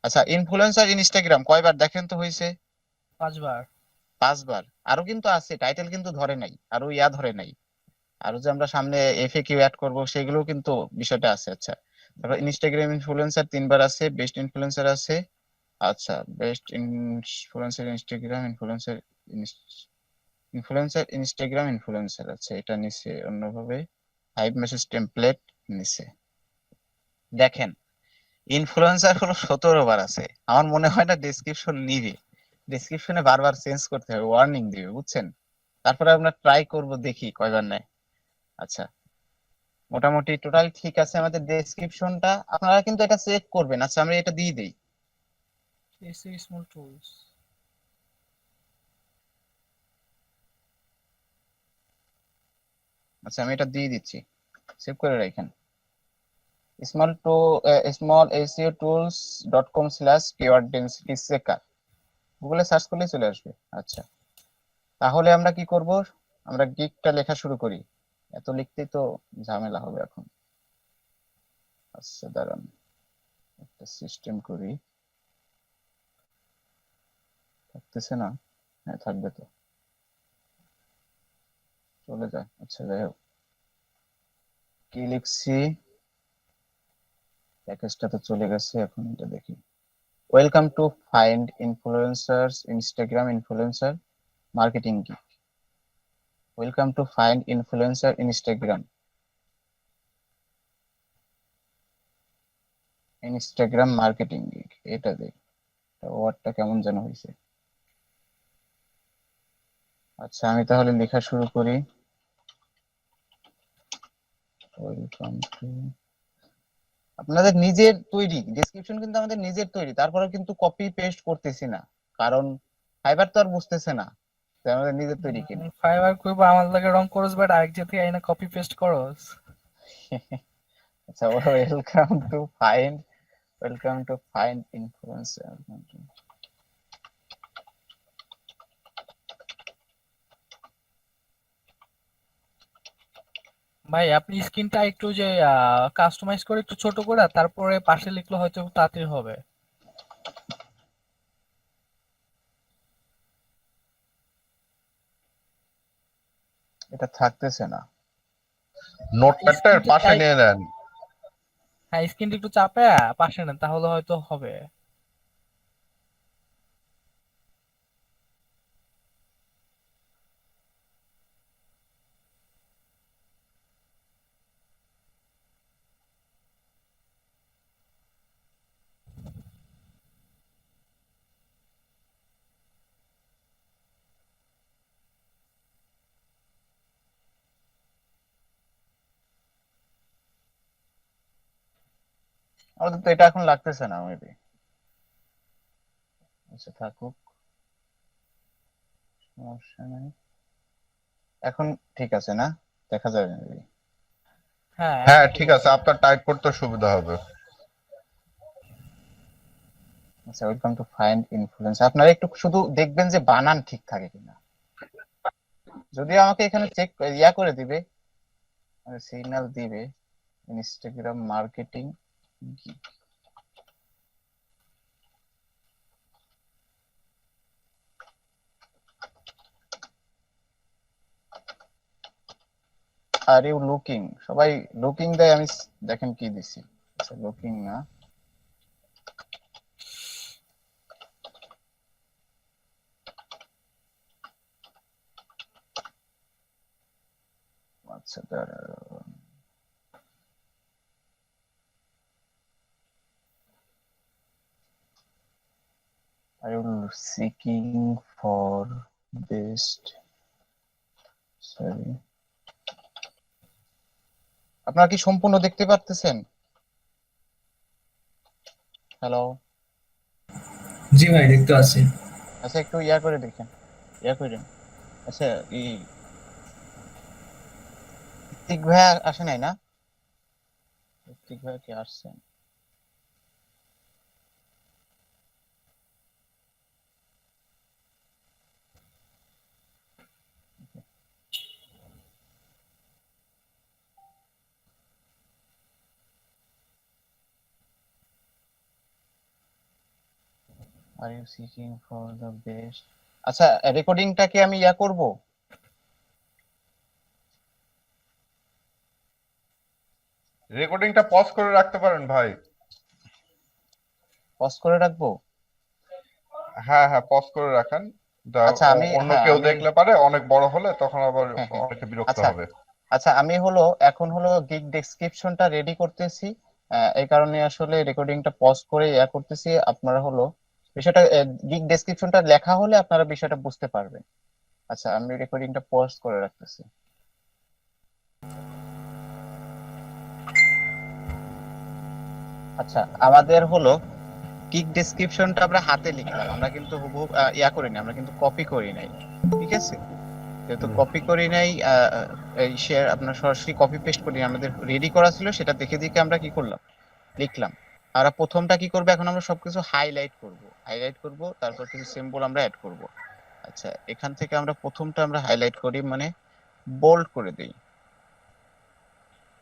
আচ্ছা, ইনফ্লুয়েন্সার ইনস্টাগ্রাম কয়বার দেখেন তো হয়েছে? 5 বার। 5 বার। আরো কিন্তু আছে, টাইটেল কিন্তু ধরে নাই, আরো ইয়া ধরে নাই, আরো যে আমরা সামনে এফএকিউ অ্যাড করব সেগুলো কিন্তু বিষয়টা আছে। আচ্ছা, তারপর ইনস্টাগ্রাম ইনফ্লুয়েন্সার 3 বার আছে, বেস্ট ইনফ্লুয়েন্সার আছে। আচ্ছা, best influencer Instagram influencer, influencer Instagram influencer, আচ্ছা এটা নিচে অন্যভাবে 5 মেসেজ টেমপ্লেট নিচে। দেখেন ইনফ্লুয়েন্সার হলো 17 বার আছে। আমার মনে হয় না ডেসক্রিপশন নিবে, ডেসক্রিপশনে বারবার চেঞ্জ করতে হবে, ওয়ার্নিং দিবে, বুঝছেন? তারপরে আমরা ট্রাই করব, দেখি কয়বার নেয়। আচ্ছা, মোটামুটি টোটাল ঠিক আছে আমাদের ডেসক্রিপশনটা, আপনারা কিন্তু এটা চেক করবেন। আচ্ছা, আমরা এটা দিয়ে দেই। SEO small tools. আচ্ছা, আমি এটা দিয়ে দিচ্ছি, সেভ করে রাখেন। smallSEOtools.com/keyword-density-checker গুগলে সার্চ করলে চলে আসবে। আচ্ছা, তাহলে আমরা কি করব, আমরা গিগটা লেখা শুরু করি। এত লিখতেই তো ঝামেলা হবে এখন। আচ্ছা দাঁড়ান, একটা সিস্টেম করি। থাকতেছে না? হ্যাঁ থাকবে তো, চলে যায়। আচ্ছা যাই হোক, কি লিখছি, প্যাকেজটা তো চলে গেছে, এখন এটা দেখি। Welcome to find influencers Instagram influencer marketing gig. Welcome to find influencer Instagram marketing gig, এটা দেখ, ওয়ার্ডটা কেমন যেন হয়েছে। আচ্ছা, আমি তাহলে লেখা শুরু করি। ওয়েলকাম টু, আপনাদের নিজের তৈরি ডেসক্রিপশন কিন্তু আমাদের নিজের তৈরি, তারপরে কিন্তু কপি পেস্ট করতেছি না, কারণ ফাইবার তো আর বুঝতেছে না যে আমাদের নিজের তৈরি কিনা। 5 বার কইবো আমার লাগে রং করস, বাট আরেক জায়গা থেকে আইনা কপি পেস্ট করস। আচ্ছা, ওয়েলকাম টু ফাইন্ড ইনফ্লুয়েন্সার। ভাই আপনি স্ক্রিনটা একটু যে কাস্টমাইজ করে একটু ছোট করে তারপরে পাশে লিখলে হয়তো তাড়াতাড়ি হবে। এটা থাকতেছে না। নোটপ্যাডটা এর স্ক্রিনটা পাশে চাই, নিয়ে নেন। হ্যাঁ স্ক্রিনটা একটু চাপে পাশে নেন তাহলে হয়তো হবে। আমাদের তো এটা এখন লাগতেছে না মেবি। আচ্ছা থাকুক, সমস্যা নাই। এখন ঠিক আছে না? দেখা যাবে মেবি। হ্যাঁ এখন হ্যাঁ ঠিক ঠিক আছে, আছে। আপনার টাইপ করতে সুবিধা হবে। আচ্ছা, ওয়েলকাম টু ফাইন্ড ইনফ্লুয়েন্স। আপনারা একটু শুধু দেখবেন যে বানান ঠিক থাকে কিনা। যদি আমাকে এখানে চেক করে দিবে, সিগন্যাল দিবে Instagram marketing. Are you looking, সবাই লুকিং দেয়, আমি দেখেন কি দিছি। আচ্ছা লুকিং না, আচ্ছা are you seeking for best, sorry, আপনারা কি সম্পূর্ণ দেখতে পারতেছেন? হ্যালো, জি ভাই দেখতে পাচ্ছি। আচ্ছা একটু করে দেখেন, করেন। আচ্ছা ঋত্বিক ভাইয়া আসে নাই না? ঋত্বিক ভাইয়া কি আসছেন? Are you seeking for the best. আচ্ছা রেকর্ডিংটা কি আমি করব? রেকর্ডিংটা পজ করে রাখতে পারেন ভাই। পজ করে রাখবো? হ্যাঁ হ্যাঁ, পজ করে রাখেন। আচ্ছা আমি, অন্য হ্যাঁ কেউ আমি, দেখলে পারে, অনেক বড় হলে তখন আবার হ্যাঁ হ্যাঁ, অনেকে বিরক্ত আচ্ছা হবে। আচ্ছা আমি এখন গিগ ডেসক্রিপশনটা রেডি করতেছি। এই কারণে আসলে রেকর্ডিংটা পজ করে করতেছি। আপনারা বিষয়টা, গিগ ডেসক্রিপশনটা লেখা হলে আপনারা বিষয়টা বুঝতে পারবেন। আচ্ছা আমি রেকর্ডিংটা পজ করে রাখতেছি। আচ্ছা আমাদের গিগ ডেসক্রিপশনটা আমরা হাতে লিখলাম, আমরা কিন্তু হুবহু করিনি, আমরা কিন্তু কপি করি নাই। ঠিক আছে, যেহেতু হুম। কপি করি নাই, এই শেয়ার আপনার সরাসরি কপি পেস্ট করি, আমাদের রেডি করা ছিল, সেটা দেখে দেখে আমরা কি করলাম, লিখলাম। আমরা প্রথমটা কি করবো, এখন আমরা সবকিছু হাইলাইট করব, তারপর কিছু সিম্বল আমরা অ্যাড করব। আচ্ছা এখান থেকে আমরা প্রথমটা আমরা হাইলাইট করি, মানে বোল্ড করে দেই।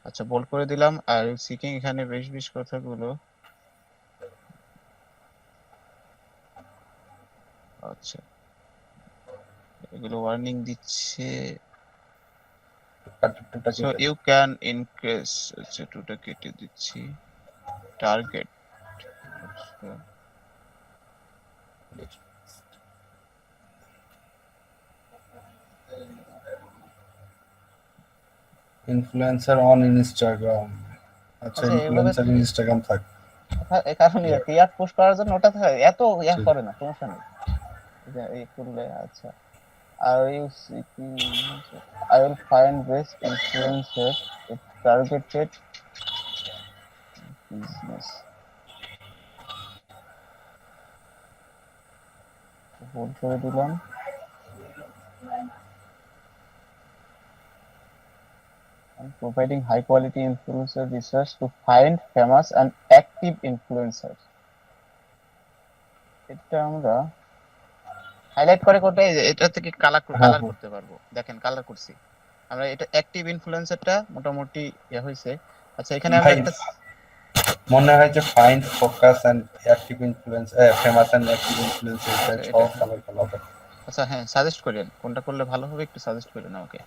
আচ্ছা বোল্ড করে দিলাম। আর সিকিং, এখানে বেশ বেশ কথাগুলো, আচ্ছা এগুলো ওয়ার্নিং দিচ্ছে। কার্টুনটা সো কেটে ইউ ক্যান ইনক্রিজ, আচ্ছা টুটা কেটে দিচ্ছি। টার্গেট, আচ্ছা ইনফ্লুয়েন্সার অন ইনস্টাগ্রাম। আচ্ছা আচ্ছা এভাবে ইনফ্লুয়েন্সার ইনস্টাগ্রাম থাক। এই কারণে Clear. ইয়ার পোস্ট করার জন্য ওটা থাকে, এত ঠিক। করে না, সমস্যা নেই। এই করলে আচ্ছা। Are you seeking, I will find best influencer targeted business, bold করে দিলাম। And providing high quality influencer research to find famous and active influencers, এটা আমরা হাইলাইট করে করতে, এটা থেকে কালার হ্যাঁ হ্যাঁ। করতে পারবো। দেখেন কালার করছি। আমরা এটা অ্যাক্টিভ ইনফ্লুয়েন্সারটা মোটামুটি ইয়ে হয়েছে। আচ্ছা এখানে আমরা ভাই একটা মনে হয় যে find focus and active influence famous and active influence আচ্ছা সব এটা কালার কালার। আচ্ছা হ্যাঁ সাজেস্ট করেন কোনটা করলে ভালো হবে, একটু সাজেস্ট করেন আমাকে।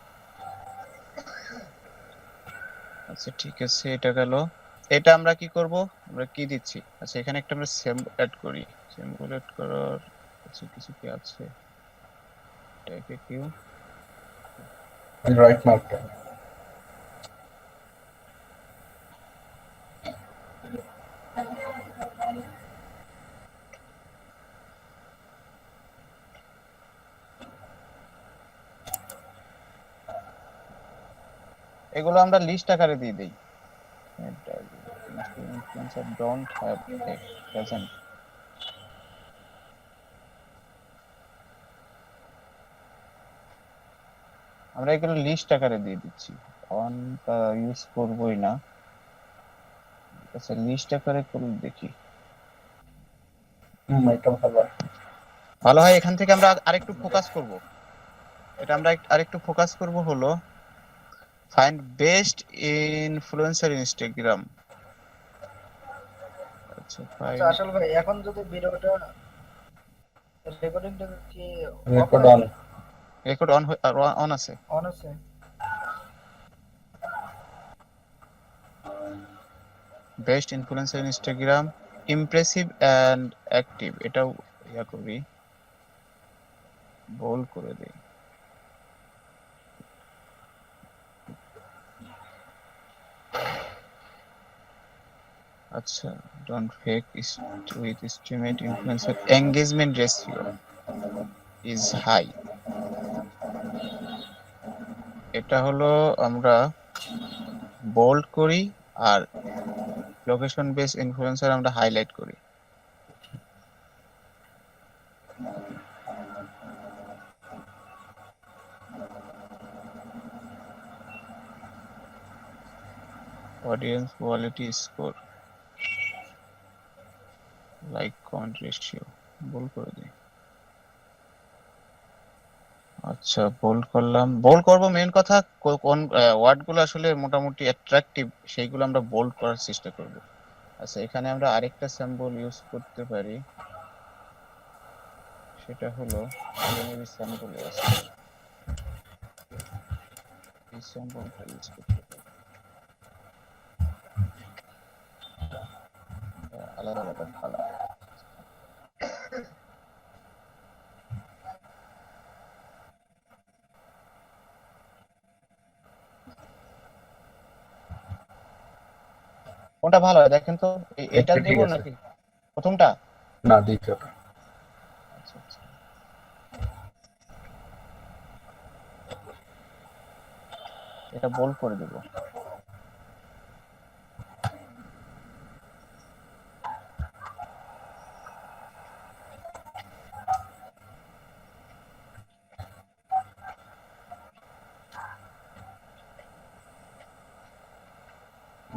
আচ্ছা ঠিক আছে, এটা গেল। এটা আমরা কি করব, আমরা কি দিচ্ছি? আচ্ছা এখানে একটা আমরা সিম্বল অ্যাড করি। সিম্বল অ্যাড করার কিছু কিছু কি আছে, টাইপে কিউ রাইট মার্কার। এগুলো আমরা লিস্ট আকারে দিয়ে দেই। Influencer don't have present. আমরা এগুলো লিস্ট আকারে দিয়ে দিচ্ছি, অনটা ইউজ করবোই না। আচ্ছা লিস্ট আকারে করলে দেখি এটা ভালো। ভালো হয়। এখান থেকে আমরা আরেকটু ফোকাস করব, এটা আমরা আরেকটু ফোকাস করব হলো ফাইন্ড বেস্ট ইনফ্লুয়েন্সার ইনস্টাগ্রাম। আচ্ছা আচ্ছা ফাইন্ড আসল ভাই এখন যদি ভিডিওটা রেকর্ডিংটা কি রেকর্ড অন। রেকর্ড অন আছে। অন আছে? Best influencer Instagram impressive and active, এটাও ইয়া করি, বোল্ড করে দেই। আচ্ছা don't fake with estimate influencer engagement ratio is high. এটা হলো আমরা বোল্ড করি আর লোকেশন বেস ইনফ্লুয়েন্সার আমরা হাইলাইট করি। Audience quality score like comment ratio bold করে দিই। আচ্ছা বোল্ড করলাম, বোল্ড করব মেইন কথা কোন ওয়ার্ড গুলো আসলে মোটামুটি অ্যাট্রাকটিভ সেইগুলো আমরা বোল্ড করার চেষ্টা করব। আচ্ছা এখানে আমরা আরেকটা সিম্বল ইউজ করতে পারি, সেটা হলো মেবি সিম্বল আছে, এই সিম্বলটা ইউজ করতে পারি। আলাদা আলাদা কালার। কোনটা ভালো হয় দেখেন তো, এটা এটা ঠিক দেবো আছে। নাকি প্রথমটা? না দ্বিতীয়টা। আচ্ছা আচ্ছা এটা বোল্ড করে দেব।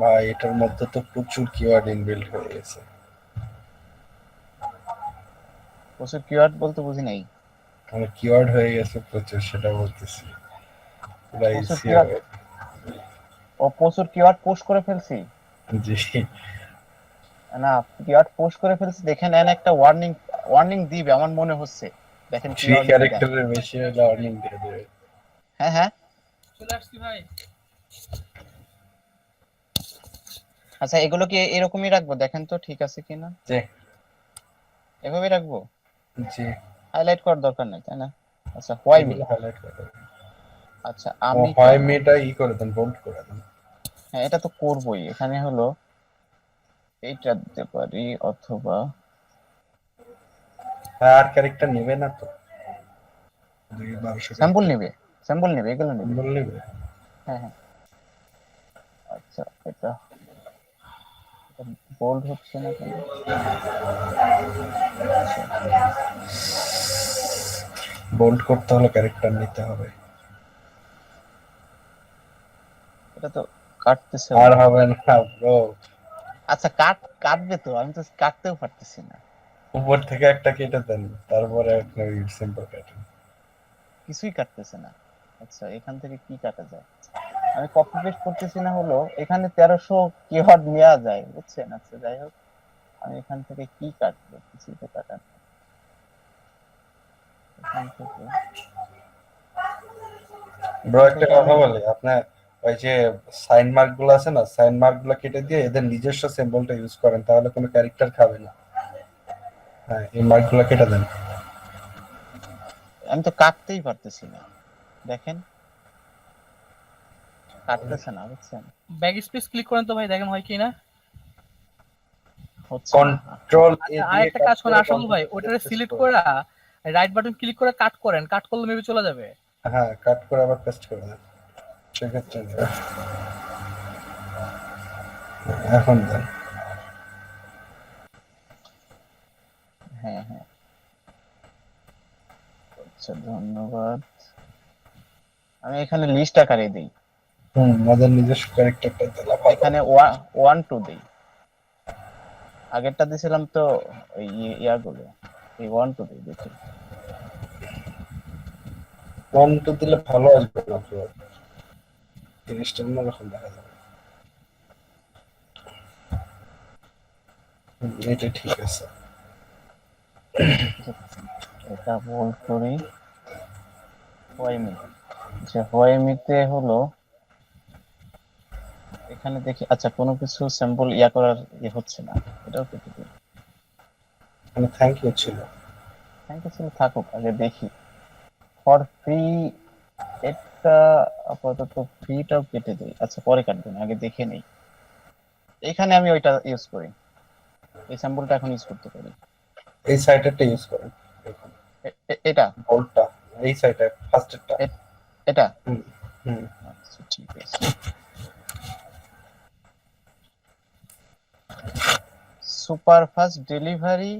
ভাই এটার মধ্যে তো প্রচুর কিওয়ার্ড ইনবিল্ট হয়ে গেছে। প্রচুর কিওয়ার্ড বলতে বুঝি নাই। মানে কিওয়ার্ড হয়ে গেছে প্রচুর, সেটা বলতেছি। পুরা প্রচুর ইসি কিওয়ার্ড, হবে। ও প্রচুর কিওয়ার্ড পোস্ট করে ফেলছি। জি। না কিওয়ার্ড পোস্ট করে ফেলছি, দেখেন এন একটা ওয়ার্নিং ওয়ার্নিং দিবে আমার মনে হচ্ছে। দেখেন 3 কিওয়ার্ড দেয়। ক্যারেক্টারের বেশি হলে অর্নিং দিয়ে দেবে। হ্যাঁ হ্যাঁ চলে আসছি ভাই। আচ্ছা এগুলো কি এরকমই রাখবো, দেখেন তো ঠিক আছে কিনা। জি এভাবেই রাখবো, জি। হাইলাইট করার দরকার নেই তাই না? আচ্ছা হোয়াই মি। এগুলো হাইলাইট করে দেবেন। আচ্ছা ও আমি হয় কেন, মেটা ই করে দেন, বোল্ড করে দেন। হ্যাঁ এটা তো করবোই। এখানে হলো এইটা দিতে পারি অথবা আর ক্যারেক্টার নেবে না তো? 1200 স্যাম্পল নেবে, স্যাম্পল নেবে, এগুলো নেবে। ক্যারেক্টার নেবে। হ্যাঁ হ্যাঁ আচ্ছা এটা বোল্ড হচ্ছে না কেন? আচ্ছা বোল্ড করতে হলে ক্যারেক্টার নিতে হবে। এটা তো কাটতেছে আর না। হবে না ব্রো। আচ্ছা কাটবে তো, আমি তো কাটতেও পারতেছি না। উপর থেকে একটা কেটে দেন, তারপরে আপনি সিম্পল কাটেন। কিছুই কাটতেছে না। আচ্ছা এখান থেকে কি কাটা যায়, আমি কপি পেস্ট করতেছি না, হলো এখানে 1300 কিওয়ার্ড নেওয়া যায় বুঝছেন। আচ্ছা যাই হোক, আমি এখান থেকে কি কাটবো, কিছুই তো কাটার নেই। এখান থেকে ব্রো এখান একটা থেকে কথা আমি বলি, আপনার ওই যে সাইন মার্ক গুলো আছে না, সাইন মার্ক গুলো কেটে দিয়ে এদের নিজস্ব সিম্বলটা ইউজ করেন, তাহলে কোনো ক্যারেক্টার খাবে না। হ্যাঁ, এই মার্ক গুলো কেটে দেন। আমি তো কাটতেই পারতেছি না, দেখেন কাটতেছে না বুঝছেন, ব্যাক স্পেস ক্লিক করেন তো ভাই, দেখেন হয় কি না। হচ্ছে না। কন্ট্রোল এ আচ্ছা দিয়ে আরেকটা কাট কাজ করেন করে আশাফুল ভাই, কন্ট্রোল ওটারে সিলেক্ট করে রাইট বাটন ক্লিক করে কাট করেন, কাট করলে মেবি চলে যাবে। হ্যাঁ, কাট করে আবার পেস্ট করে দেন, সেক্ষেত্রে নেবে। এখন দেন। হ্যাঁ হ্যাঁ, আচ্ছা ধন্যবাদ। আমি এখানে লিস্ট আকারে দিই, ওদের নিজস্ব ক্যারেক্টারটা দিলে ভালো। এখানে 1 2 দিই, আগেরটা দিছিলাম তো ওই ইয়াগুলো, এই 1 2 দিই দেখি। 1 2 দিলে ভালো আসবে না ব্রো, জিনিসটা অন্যরকম দেখা যাবে। এটা ঠিক আছে। এটা বোল্ড করি, হোয়াইমি, যে হোয়াইমিতে হলো এখানে দেখি, আচ্ছা কোনো কিছু স্যাম্পল ইয়া করার হচ্ছে না, এটাও কেটে দিই। মানে থ্যাংক ইউ ছিল। থ্যাংক ইউ ছিল, থাকুক, আগে দেখি ফর ফ্রি, এটা আপাতত ফ্রিটাও কেটে দিই, আচ্ছা পরে কাটবেন, আগে দেখে নেই। এখানে আমি ওইটা ইউজ করি, এই স্যাম্পলটা এখন ইউজ করতে পারি। এই সাইডেরটা ইউজ করেন, এটা বোল্টটা এই সাইডে ফার্স্টেরটা। এটা হুম হুম। আচ্ছা ঠিক আছে। সুপার ফাস্ট ডেলিভারি,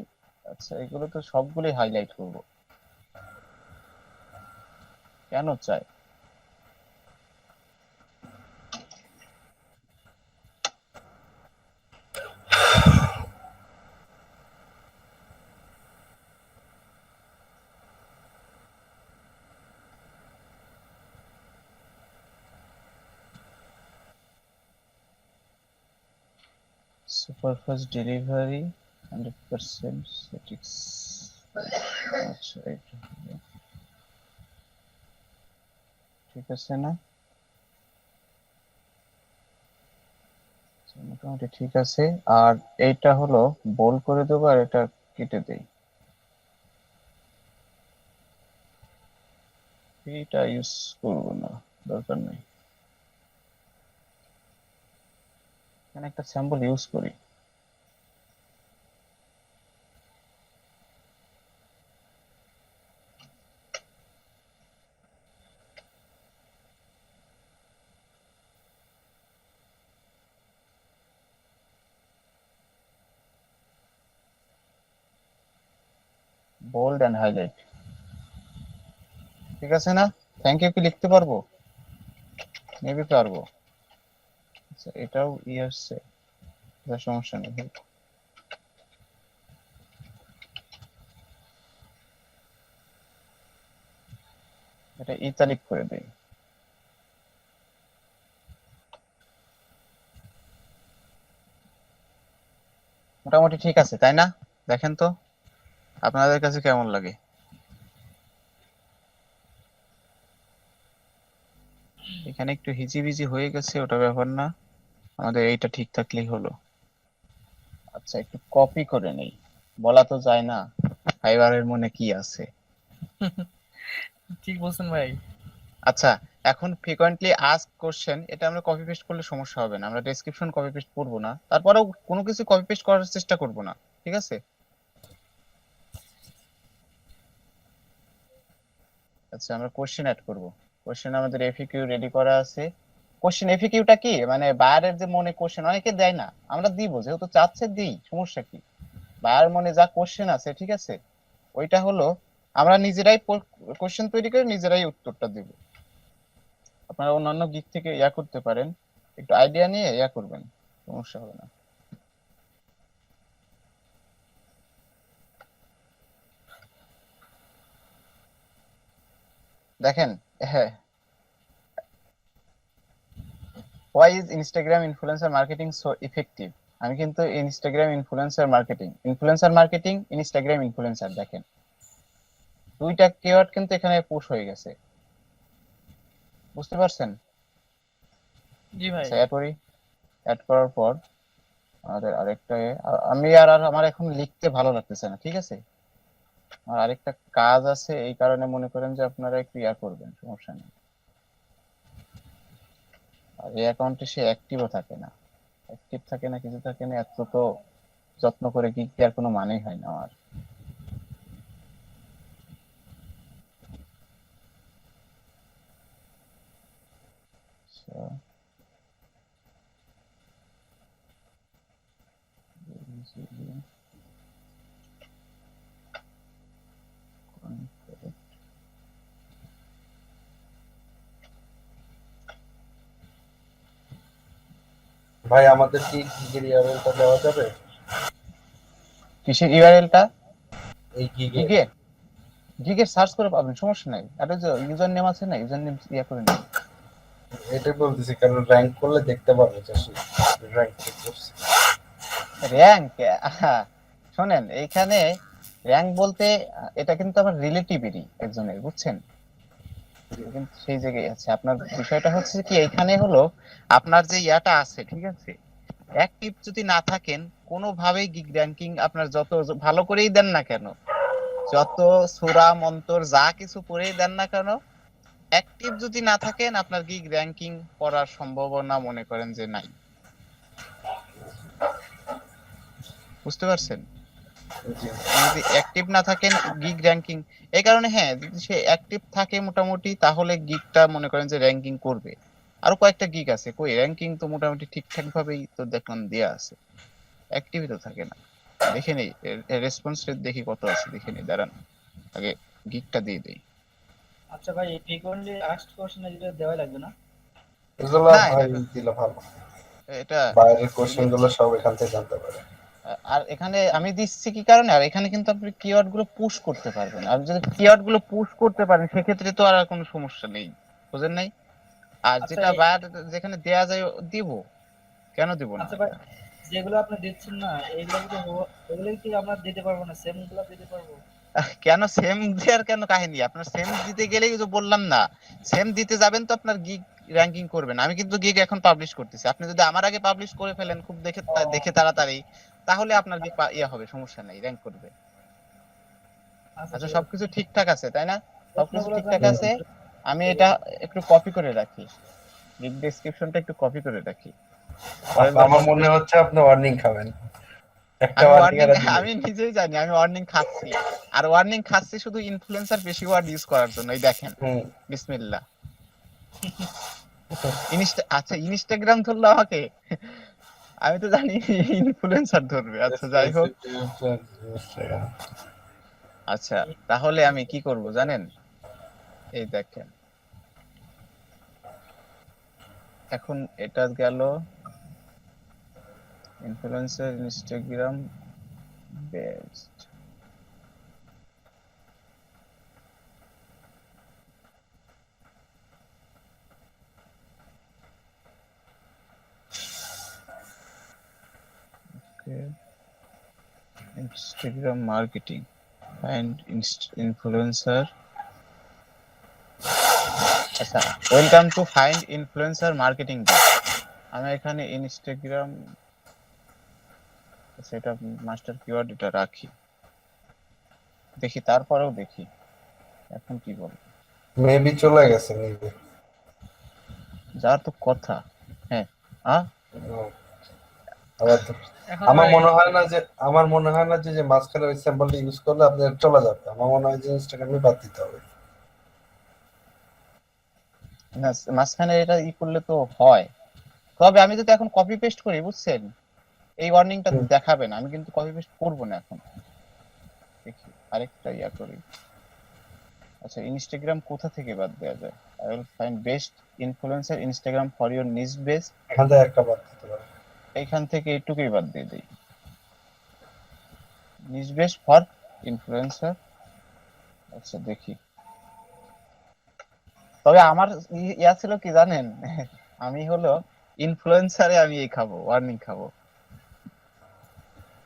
আচ্ছা এগুলো তো সবগুলোই হাইলাইট করব, কেন চাই। সুপার ফাস্ট ডেলিভারি 100% সেটিংস, আচ্ছা এটা হলো, ঠিক আছে না, আচ্ছা, মোটামুটি ঠিক আছে। আর এইটা হলো বোল্ড করে দেবো, আর এটা কেটে দেই, এটা ইউজ করব না, দরকার নেই। এখানে একটা স্যাম্পল ইউজ করি, বোল্ড এন্ড হাইলাইট, ঠিক আছে না। থ্যাংক ইউ কি লিখতে পারবো, মেবি পারবো। আচ্ছা এটাও আসছে, সমস্যা নেই। এটা ইতালিক করে দেই, মোটামুটি ঠিক আছে তাই না, দেখেন তো আপনাদের কাছে কেমন লাগে। এখানে একটু হিজিবিজি হয়ে গেছে, ওটা ব্যাপার না, আমাদের এইটা ঠিক থাকলেই হলো। আচ্ছা একটু কপি করে নেই, বলা তো যায় না ফাইবারের মনে কি আছে। ঠিক বলছেন ভাই। আচ্ছা এখন ফ্রিকোয়েন্টলি আস্ক কোশ্চেন, এটা আমরা কপি পেস্ট করলে সমস্যা হবে না, আমরা ডেসক্রিপশন কপি পেস্ট করব না, তারপরেও কোনো কিছু কপি পেস্ট করার চেষ্টা করব না, ঠিক আছে। আচ্ছা আমরা কোশ্চেন অ্যাড করব, কোশ্চেন আমাদের এফিকিউ রেডি করা আছে। কোশ্চেন এফিকিউটা কি, মানে বায়ারের যে মনে কোশ্চেন অনেকে দেয় না, আমরা দিব, যেহেতু চাচ্ছে দিই, সমস্যা কি। বায়ার মনে যা কোশ্চেন আছে ঠিক আছে, ওইটা হলো আমরা নিজেরাই কোশ্চেন তৈরি করে নিজেরাই উত্তরটা দিব। আপনারা অন্যান্য দিক থেকে ইয়া করতে পারেন, একটু আইডিয়া নিয়ে ইয়া করবেন, সমস্যা হবে না। দেখেন, হ্যাঁ why is Instagram influencer marketing so effective. আমি কিন্তু Instagram influencer marketing Instagram influencer দেখেন দুইটা কিওয়ার্ড কিন্তু এখানে পুশ হয়ে গেছে, বুঝতে পারছেন? জি ভাই। আচ্ছা অ্যাড করার পর আমাদের আরেকটা আমি আর আমার এখন লিখতে ভালো লাগতেছে না, ঠিক আছে? আর আরেকটা কাজ আছে, এই কারণে মনে করেন যে আপনারা একটু করবেন, সমস্যা নেই। আর এই অ্যাকাউন্টে সে অ্যাক্টিভ থাকে না কিছু থাকে না, এত তো যত্ন করে কি আর কোনো মানেই হয় না আমার। So, easily connected. ভাই আমাদের কি গিগের ইউআরএলটা দেওয়া যাবে? কিসের ইউআরএলটা? এই গিগের গিগের সার্চ করে পাবেন, সমস্যা নাই। আর ওই যে ইউজার নেম আছে না, ইউজার নেম করে নিন। এটাই বলতেছি, কারণ র্যাঙ্ক করলে দেখতে পারবে যে র্যাঙ্ক চেক করছে। র্যাঙ্ক, শোনেন এইখানে র্যাঙ্ক বলতে এটা কিন্তু আমার রিলেটিভেরই একজনের, বুঝছেন? কিন্তু সেই জায়গায় আছে আপনার বিষয়টা হচ্ছে কি, এইখানে হলো আপনার যে ইয়াটা আছে, ঠিক আছে, অ্যাক্টিভ যদি না থাকেন কোনোভাবেই গিগ র্যাঙ্কিং আপনার যত ভালো করেই দেন না কেন, যত সূরা মন্তর যা কিছু পড়েই দেন না কেন, অ্যাক্টিভ যদি না থাকেন আপনার গিগ র্যাঙ্কিং করার সম্ভাবনা মনে করেন যে নাই, বুঝতে পারছেন? যদি অ্যাক্টিভ না থাকেন গিগ র্যাঙ্কিং, এই কারণে হ্যাঁ যদি সে অ্যাক্টিভ থাকে মোটামুটি তাহলে গিগটা মনে করেন যে র্যাঙ্কিং করবে। আরো কয়েকটা গিগ আছে, কই র্যাঙ্কিং তো মোটামুটি ঠিকঠাক ভাবেই তো দেখলাম দেয়া আছে, অ্যাক্টিভই তো থাকে না। দেখে নেই রেসপন্স রেট দেখি কত আছে, দেখে নেই, দাঁড়ান আগে গিগটা দিয়ে দেই। আচ্ছা ভাই, এই ফ্রিকোয়েন্টলি আস্কড কোশ্চেন এটা দেওয়া লাগবে না? এগুলো না, ভাই দিলে ভালো, এটা বাইরের কোশ্চেন গুলো সব এখান থেকে জানতে পারে। আর এখানে আমি দিচ্ছি কি কারণে, আর এখানে কিন্তু আপনি কিওয়ার্ড গুলো পুশ করতে পারবেন, আর যদি কিওয়ার্ড গুলো পুশ করতে পারেন সেক্ষেত্রে তো আর কোনো সমস্যা নেই, বুঝেন নাই? আর আচ্ছা যেটা বাইরে যেখানে দেয়া যায় দিব, কেন দিব না? আচ্ছা ভাই, যেগুলো আপনি দিচ্ছেন না এগুলো কি এগুলো কি আমরা দিতে পারবো না? সেম গুলো দিতে পারবো? কেন সেম দেওয়ার কেন কাহিনী? আপনার সেম দিতে গেলেই তো বললাম না, সেম দিতে যাবেন তো আপনার গিগ র্যাঙ্কিং করবেন। আমি কিন্তু গিগ এখন পাবলিশ করতেছি, আপনি যদি আমার আগে পাবলিশ করে ফেলেন খুব দেখে তাড়াতাড়ি, তাহলে আপনার গিগ হবে, সমস্যা নাই, র্যাঙ্ক করবে। আচ্ছা আচ্ছা ঠিক আছে। সবকিছু ঠিকঠাক আছে তাই না? সবকিছু প্রশ্নগুলো ঠিকঠাক জানতে আছে। আমি এটা একটু কপি করে রাখি, গিগ ডেসক্রিপশনটা একটু কপি করে রাখি, পরের বার আমার copy মনে paste- হচ্ছে আপনি ওয়ার্নিং খাবেন, একটা আমি ওয়ার্নিং ওয়ার্নিং, এর দিলে আমি নিজেই জানি আমি ওয়ার্নিং খাচ্ছি, আর ওয়ার্নিং খাচ্ছি শুধু ইনফ্লুয়েন্সার বেশি ওয়ার্ড ইউজ করার জন্য। এই দেখেন, বিসমিল্লাহ। আচ্ছা ইনস্টাগ্রাম ধরলো আমাকে, আমি তো জানি ইনফ্লুয়েন্সার ধরবে। আচ্ছা যাই হোক, আচ্ছা তাহলে আমি কি করব জানেন? এই দেখেন, এখন এটা গেল influencer Instagram best. Instagram marketing find influencer. আচ্ছা, welcome to find influencer marketing. আমি এখানে ইনস্টাগ্রাম, সেটা মাস্টার কিওয়ার্ড এটা রাখি, দেখি তারপরেও দেখি এখন কি বল। মেবি চলে গেছে মেবি। যার তো কথা, হ্যাঁ আবার তো এখন আমার ভাই মনে হয় না যে যে মাঝখানে ওই স্যাম্পলটা ইউজ করলে আপনার চলে যাবে। আমার মনে হয় যে ইনস্টাগ্রামে বাদ দিতে হবে। না, মাঝখানে এটা করলে তো হয়, তবে আমি যদি এখন কপি পেস্ট করি, বুঝছেন, এই ওয়ার্নিংটা দেখাবে না, আমি কিন্তু কপি পেস্ট করবো না এখন। দেখি আরেকটা করি। আচ্ছা ইনস্টাগ্রাম কোথা থেকে বাদ দেওয়া যায়? I will find best influencer Instagram for your niche base. এখান থেকে একটা বাদ দিতে পারে। এইখান থেকে এইটুকুই বাদ দিয়ে দিই, নিশ বেস ফর ইনফ্লুয়েন্সার। আচ্ছা দেখি, তবে আমার ছিল কি জানেন, আমি হলো ইনফ্লুয়েন্সারে আমি এই খাবো, ওয়ার্নিং খাবো।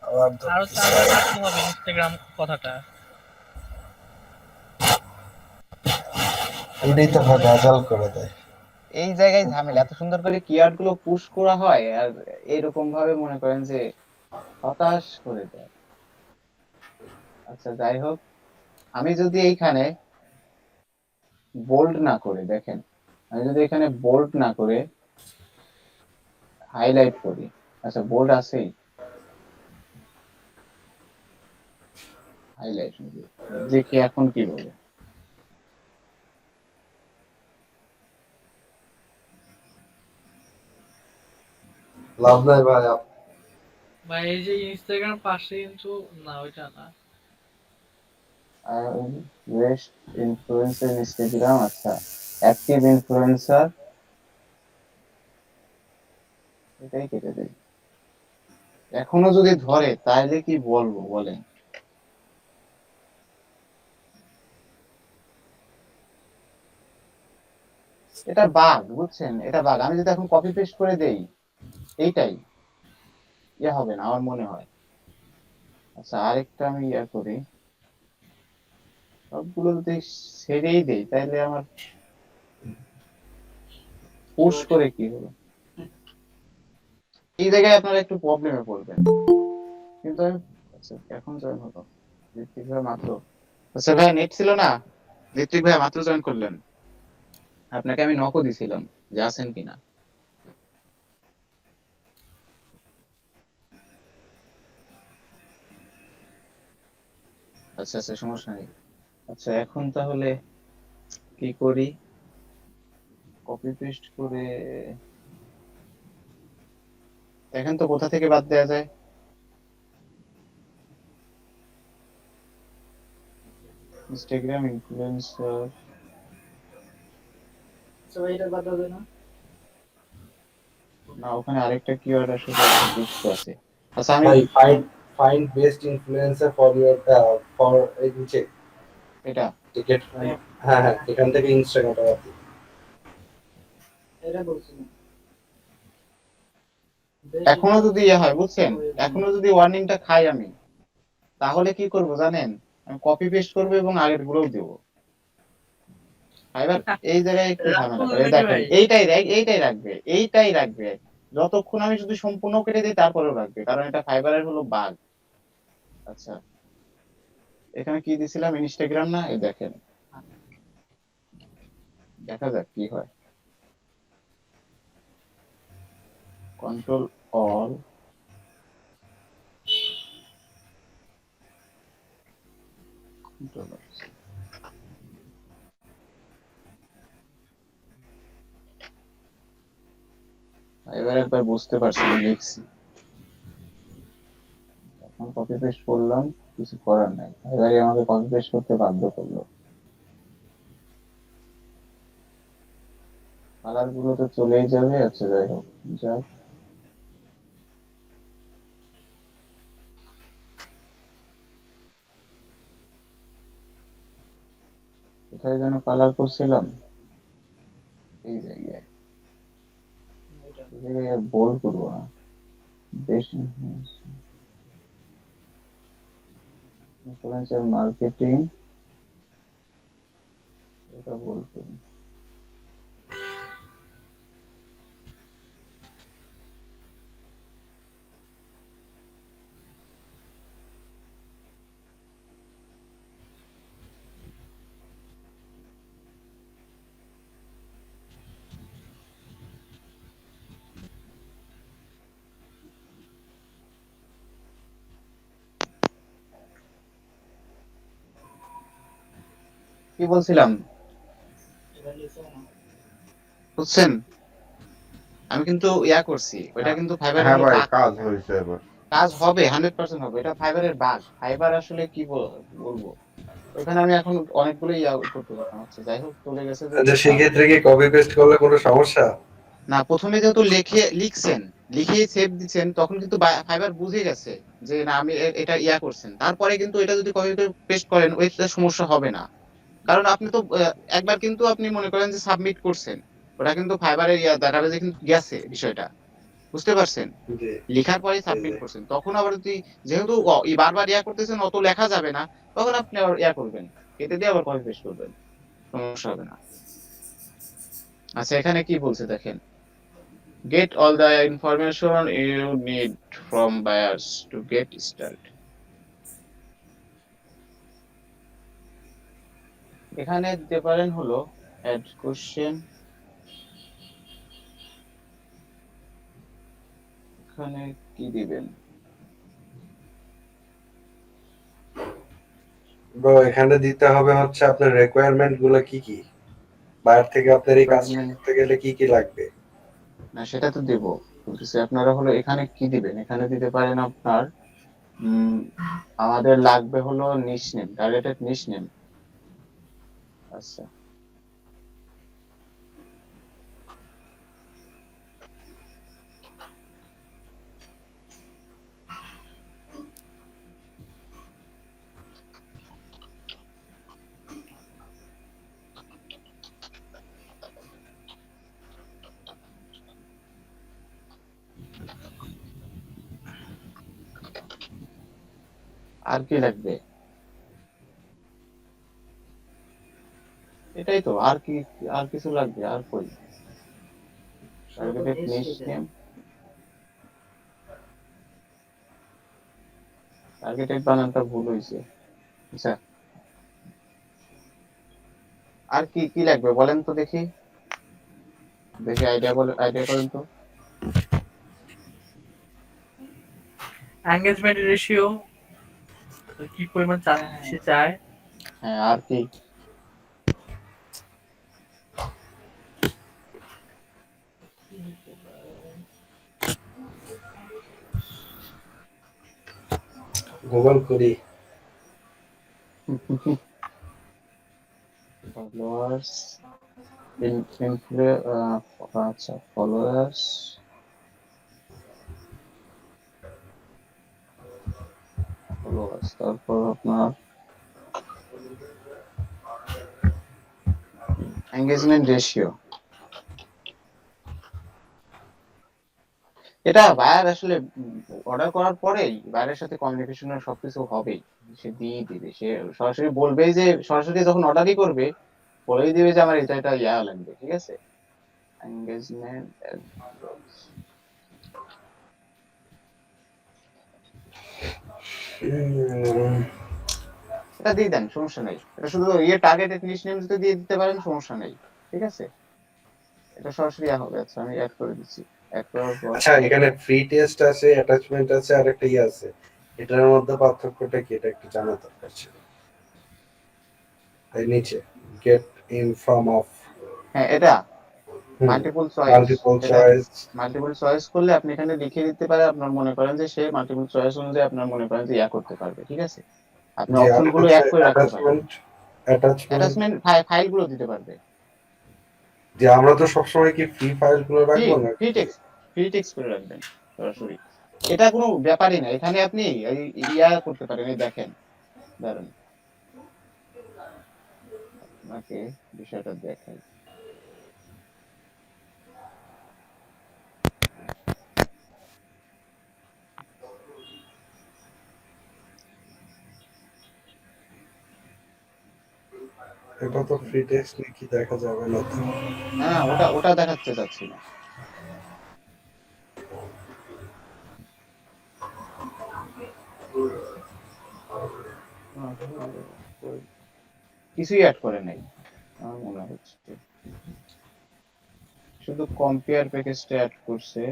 আবার আরো চারবার রাখতে হবে ইনস্টাগ্রাম কথাটা। এটাই তো হয় ভেজাল করে দেয়। এই জায়গায় ঝামেলা, এত সুন্দর করে কিওয়ার্ড গুলো পুশ করা হয় আর এরকম ভাবে মনে করেন যে হতাশ করে দেয়। আচ্ছা যাই হোক, আমি যদি এইখানে বোল্ড না করে, দেখেন আমি যদি এখানে বোল্ড না করে হাইলাইট করি, আচ্ছা বোল্ড আছেই, হাইলাইট দেখি এখন কি বলে। লাভ নাই ভাই। ভাই এই যে ইনস্টাগ্রাম পাশে কিন্তু না, ওইটা না। বেস্ট ইনফ্লুয়েন্সার ইনস্টাগ্রাম, আচ্ছা অ্যাক্টিভ ইনফ্লুয়েন্সার, এটাই কেটে দেই। এখনো যদি ধরে তাহলে কি বলবো বলেন? এটা বাগ, বুঝছেন, এটা বাগ। আমি যদি এখন কপি পেস্ট করে দেই, এইটাই ইয়ে হবে না আমার মনে হয়। আচ্ছা আরেকটা আমি ইয়ে করি, সবগুলো যদি ছেড়েই দেই তাহলে আমার পুশ করে কি হলো? এই জায়গায় আপনারা একটু প্রবলেমে পড়বেন। কিন্তু আচ্ছা এখন জয়েন হলো ঋত্বিক ভাই মাত্র। আচ্ছা ভাই নেট ছিল না, ঋত্বিক ভাই মাত্র জয়েন করলেন, আপনাকে আমি নকও দিছিলাম যে আছেন কিনা। আচ্ছা আচ্ছা সমস্যা নেই। আচ্ছা এখন তাহলে কি করি, কপি পেস্ট করে দেখেন তো কোথা থেকে বাদ দেওয়া যায়। ইনস্টাগ্রাম ইনফ্লুয়েন্সার, আচ্ছা ভাই এটা বাদ দেওয়া যায় না? না ওখানে আরেকটা কিওয়ার্ড আসলে যুক্ত আছে। আচ্ছা আমি ভাই find best influencer for your for এই নিচে এটা টিকেট। হ্যাঁ হ্যাঁ, এখান থেকে ইনস্টাগ্রামটা বাদ দিই। এটা বলছি না। এখনো যদি ইয়ে হয় বুঝছেন, এখনো যদি ওয়ার্নিংটা খাই আমি, তাহলে কি করব জানেন, আমি কপি পেস্ট করবো এবং আগের গুলোও দেবো। এবার এই জায়গায় একটু ঝামেলা করে, এই দেখেন এইটাই রাখবে, এইটাই রাখবে যতক্ষণ আমি যদি সম্পূর্ণ কেটে দিই তারপরেও রাখবে, কারণ এটা ফাইবারের হলো বাগ। আচ্ছা এখানে কি দিছিলাম, ইনস্টাগ্রাম না, এই দেখেন, দেখা যাক কি হয়। কন্ট্রোল অল, এবার একবার বুঝতে পারছি লিখছি, এখন কপি পেস্ট করলাম, কিছু করার নাই, এবারে আমাকে কপি পেস্ট করতে বাধ্য করলো। কালার গুলো তো চলেই যাবে। আচ্ছা যাই হোক, যাক কোথায় যেন কালার করছিলাম, এই জায়গায়, এই জায়গায় বোল্ড করবো না, বেশ ইনফ্লুয়েন্সার মার্কেটিং, এটা বোল্ড করবো। কি বলছিলাম এটা লিখো না। বুঝছেন, আমি কিন্তু ইয়া করছি, ওইটা কিন্তু ফাইবারের হ্যাঁ হলো ভাই বাগ, কাজ হয়েছে এবার। কাজ হবে 100% হবে, এটা ফাইবারের বাগ। ফাইবার আসলে কি বলবো, ওখানে আমি এখন অনেকগুলো ইয়া করতে পারতাম। আচ্ছা যাই হোক চলে গেছে আচ্ছা সেক্ষেত্রে কি কপি পেস্ট করলে কোনো সমস্যা? না, প্রথমে যেহেতু লিখছেন, লিখে সেভ দিচ্ছেন, তখন কিন্তু ফাইবার বুঝে গেছে যে না আমি এটা ইয়া করছেন, তারপরে কিন্তু এটা যদি কপি পেস্ট করেন ওইটা সমস্যা হবে না, কারণ আপনি তো একবার কিন্তু আপনি মনে করেন যে সাবমিট করছেন, ওটা কিন্তু ফাইবারের ডাটাবেজে কিন্তু গেছে বিষয়টা, বুঝতে পারছেন? জি লেখার পরে জি সাবমিট জি। করছেন, তখন আবার যদি যেহেতু বারবার করতেছেন, অত লেখা যাবে না, তখন আপনি আবার করবেন, কেটে দিয়ে আবার কপি পেস্ট করবেন, সমস্যা হবে না। আচ্ছা, এখানে কি বলছে দেখেন, get all the information you need from buyers to get started. এখানে দিতে পারেন হলো add question, এখানে কি দিবেন? ব্রো এখানে দিতে হবে হচ্ছে আপনার রিকোয়ারমেন্ট গুলো কি কি, বাইরে থেকে আপনার এই কাজটা Requirement- করতে গেলে কি কি লাগবে। না, সেটা তো দেবো, বলতেছি আপনারা হলো এখানে কি দিবেন, এখানে দিতে পারেন আপনার উম, আমাদের লাগবে হলো নিশ নেম, টার্গেটেড নিশ নেম। আচ্ছা, আর কি লাগবে? এটাই তো, আর কি, আর কিছু লাগবে? আর কই, টার্গেটেড নিশ নেম, টার্গেটেড বানানটা ভুল হয়েছে। আচ্ছা, আর কি কি লাগবে বলেন তো দেখি, দেখি আইডিয়া করেন তো। এঙ্গেজমেন্ট রেশিও কি পরিমাণ সে চায়। হ্যাঁ, আর কি? গুগল করি। ফলোয়ার্স, আচ্ছা, ফলোয়ার্স, তারপর আপনার এঙ্গেজমেন্ট রেশিও। এটা বায়ার আসলে অর্ডার করার পরেই বায়ারের সাথে কমিউনিকেশনের সবকিছু হবেই, সে দিয়ে দিবে, সে সরাসরি বলবেই যে, সরাসরি যখন অর্ডারই করবে বলেই দিবে যে আমার এটা এটা লাগবে, ঠিক আছে? এঙ্গেজমেন্ট, এটা দিয়ে দেন, সমস্যা নেই। এটা শুধু টার্গেটেড নিশ নেম যদি দিয়ে দিতে পারেন সমস্যা নেই, ঠিক আছে? এটা সরাসরি হবে। আচ্ছা, আমি অ্যাড করে দিচ্ছি, অ্যাড করার পর আচ্ছা এখানে ফ্রি টেস্ট আছে, অ্যাটাচমেন্ট আছে, আর একটা ইয়ে আছে, এটার মধ্যে পার্থক্যটা কি এটা একটু জানা দরকার ছিল। এই নিচে গেট ইন ফর্ম অফ হ্যাঁ, এটা multiple choice, multiple choice. Multiple choice করলে আপনি এখানে লিখে দিতে পারে, আপনার মনে করেন যে সে মাল্টিপল চয়েস অনুযায়ী আপনার মনে করেন যে করতে পারবে, ঠিক আছে? আপনি যে অপশন আর গুলো হচ্ছে অ্যাড করে রাখতে পারবেন, অ্যাটাচমেন্ট অ্যাটাচমেন্ট ফাইল গুলো দিতে পারবে। যে আমরা তো সবসময় কি ফ্রি ফাইল গুলো ফ্রি রাখবো না? ফ্রি টেক্সট করে রাখবেন সরাসরি, এটা কোনো ব্যাপারই না। এখানে আপনি করতে পারেন, এই দেখেন, দাঁড়ান আপনাকে বিষয়টা দেখাই। এটা তো ফ্রি টেক্সট লিখি দেখা যাবে না তো। না, ওটা ওটা দেখাতে চাচ্ছি না। কিছুই অ্যাড করে নাই আমার মনে হচ্ছে, শুধু কম্পেয়ার প্যাকেজটা অ্যাড করছে।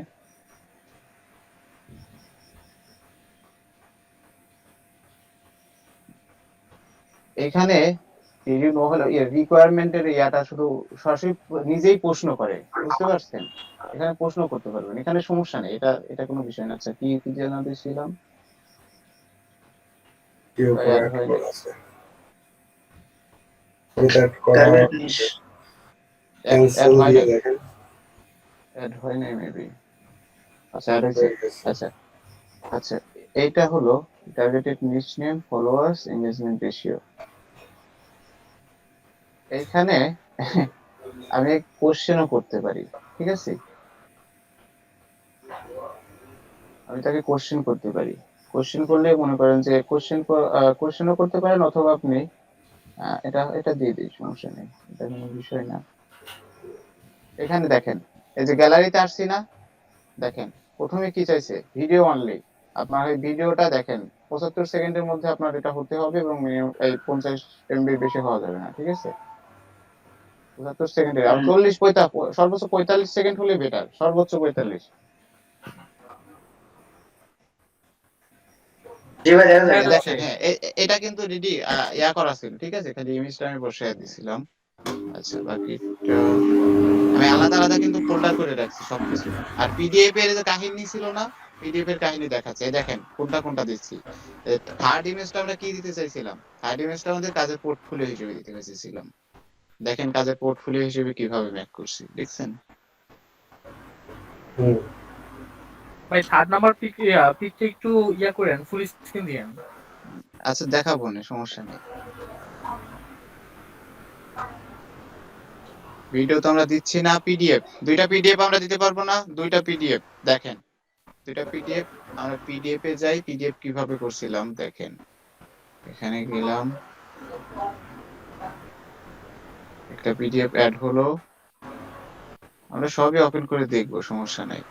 এখানে রিকোয়ারমেন্টের ইয়াটা শুধু সরাসরি নিজেই প্রশ্ন করে, বুঝতে পারছেন? এখানে প্রশ্ন করতে পারবেন, এখানে সমস্যা নেই, এটা এটা কোনো বিষয় না। আচ্ছা, কি কি জানা দিয়েছিলাম, কি উপরে অ্যাড অ্যাড হয়নি, করা আছে, এটা অ্যাড করা অ্যাড ক্যান্সেল হয় দিয়ে নাই, দেখেন অ্যাড হয় নাই মেবি। আচ্ছা, অ্যাড হয়েছে। হয়ে গেছে। আচ্ছা, আচ্ছা, এইটা হলো টার্গেটেড নিচ নেম, ফলোয়ার্স, এঙ্গেজমেন্ট রেশিও। এখানে আমি কোশ্চেনও করতে পারি, ঠিক আছে? আমি তাকে কোশ্চেন করতে পারি। কোশ্চেন করলে মনে করেন যে কোশ্চেনও করতে পারেন, অথবা আপনি এটা এটা দিয়ে দিই, সমস্যা নেই, এটা কোনো বিষয় না। এখানে দেখেন, এই যে গ্যালারিতে আসছি না, দেখেন প্রথমে কি চাইছে, ভিডিও অনলি। আপনার এই ভিডিওটা দেখেন 75 সেকেন্ডের মধ্যে আপনার এটা হতে হবে, এবং এই 50 এমবির বেশি হওয়া যাবে না, ঠিক আছে? 75 সেকেন্ডের, আর 40 45 সর্বোচ্চ 45 সেকেন্ড হলে বেটার, সর্বোচ্চ 45। জি ভাই দেখা হ্যাঁ, যাচ্ছে। দেখেন, হ্যাঁ এটা কিন্তু রেডি ইয়া করা ছিল, ঠিক আছে? খালি ইমেজটা আমি বসিয়ে দিছিলাম। আচ্ছা, বাকিটা আমি আলাদা আলাদা কিন্তু ফোল্ডার করে রাখছি সবকিছু। আর পিডিএফ এর যে কাহিনী ছিল না, পিডিএফ এর কাহিনী দেখাচ্ছে, এই দেখেন কোনটা কোনটা দিচ্ছি। থার্ড ইমেজটা আমরা কি দিতে চাইছিলাম, থার্ড ইমেজটা আমাদের কাজের পোর্টফোলিও হিসেবে দিতে চাইছিলাম। দেখেন কাজের পোর্টফোলিও হিসেবে কিভাবে ম্যাক করছি, দেখছেন? হুম। ভাই 3rd নাম্বার পিকটা একটু ইয়া করেন, ফুল স্ক্রিন দিয়েন। আচ্ছা দেখাবো না, সমস্যা নেই। ভিডিও তো আমরা দিচ্ছি না, পিডিএফ, দুইটা পিডিএফ আমরা দিতে পারবো না, দুইটা পিডিএফ দেখেন, দুইটা পিডিএফ। আমরা পিডিএফ এ যাই, পিডিএফ কিভাবে করছিলাম দেখেন, এখানে গেলাম, একটা পিডিএফ অ্যাড হলো, আমরা সবই ওপেন করে দেখবো, সমস্যা নাই।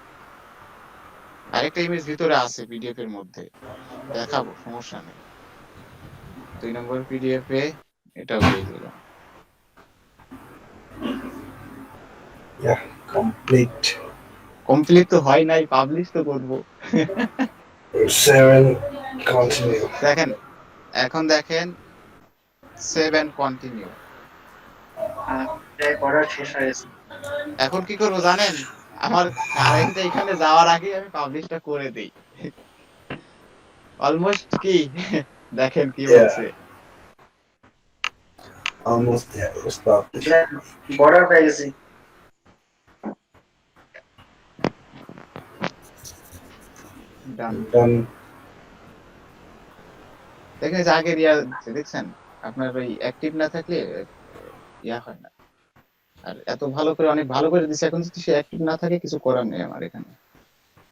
আরেকটা ইমেজ ভিতরে আছে পিডিএফ এর মধ্যে, দেখাবো, সমস্যা নেই। 2 নম্বর পিডিএফ এ এটা দিয়ে দিলাম। কমপ্লিট। কমপ্লিট তো হয় নাই, পাবলিশ তো করবো। 7 কন্টিনিউ। দেখেন, এখন দেখেন সেভ এন্ড কন্টিনিউ। পড়া শেষ হয়েছে। এখন কি করবো জানেন, আমার কারেন্ট এখানে যাওয়ার আগে আমি পাবলিশটা করে দেই। অলমোস্ট কি দেখেন কি বলছে, Almost there. It's published. Border পেয়ে গেছি। ডান। Done. দেখেন যে আগের ইয়া দেখছেন, আপনার ওই অ্যাক্টিভ না থাকলে ইয়া হয় না। আর এত ভালো করে, অনেক ভালো করে দিছে, এখন যদি সে অ্যাক্টিভ না থাকে কিছু করার নেই আমার এখানে।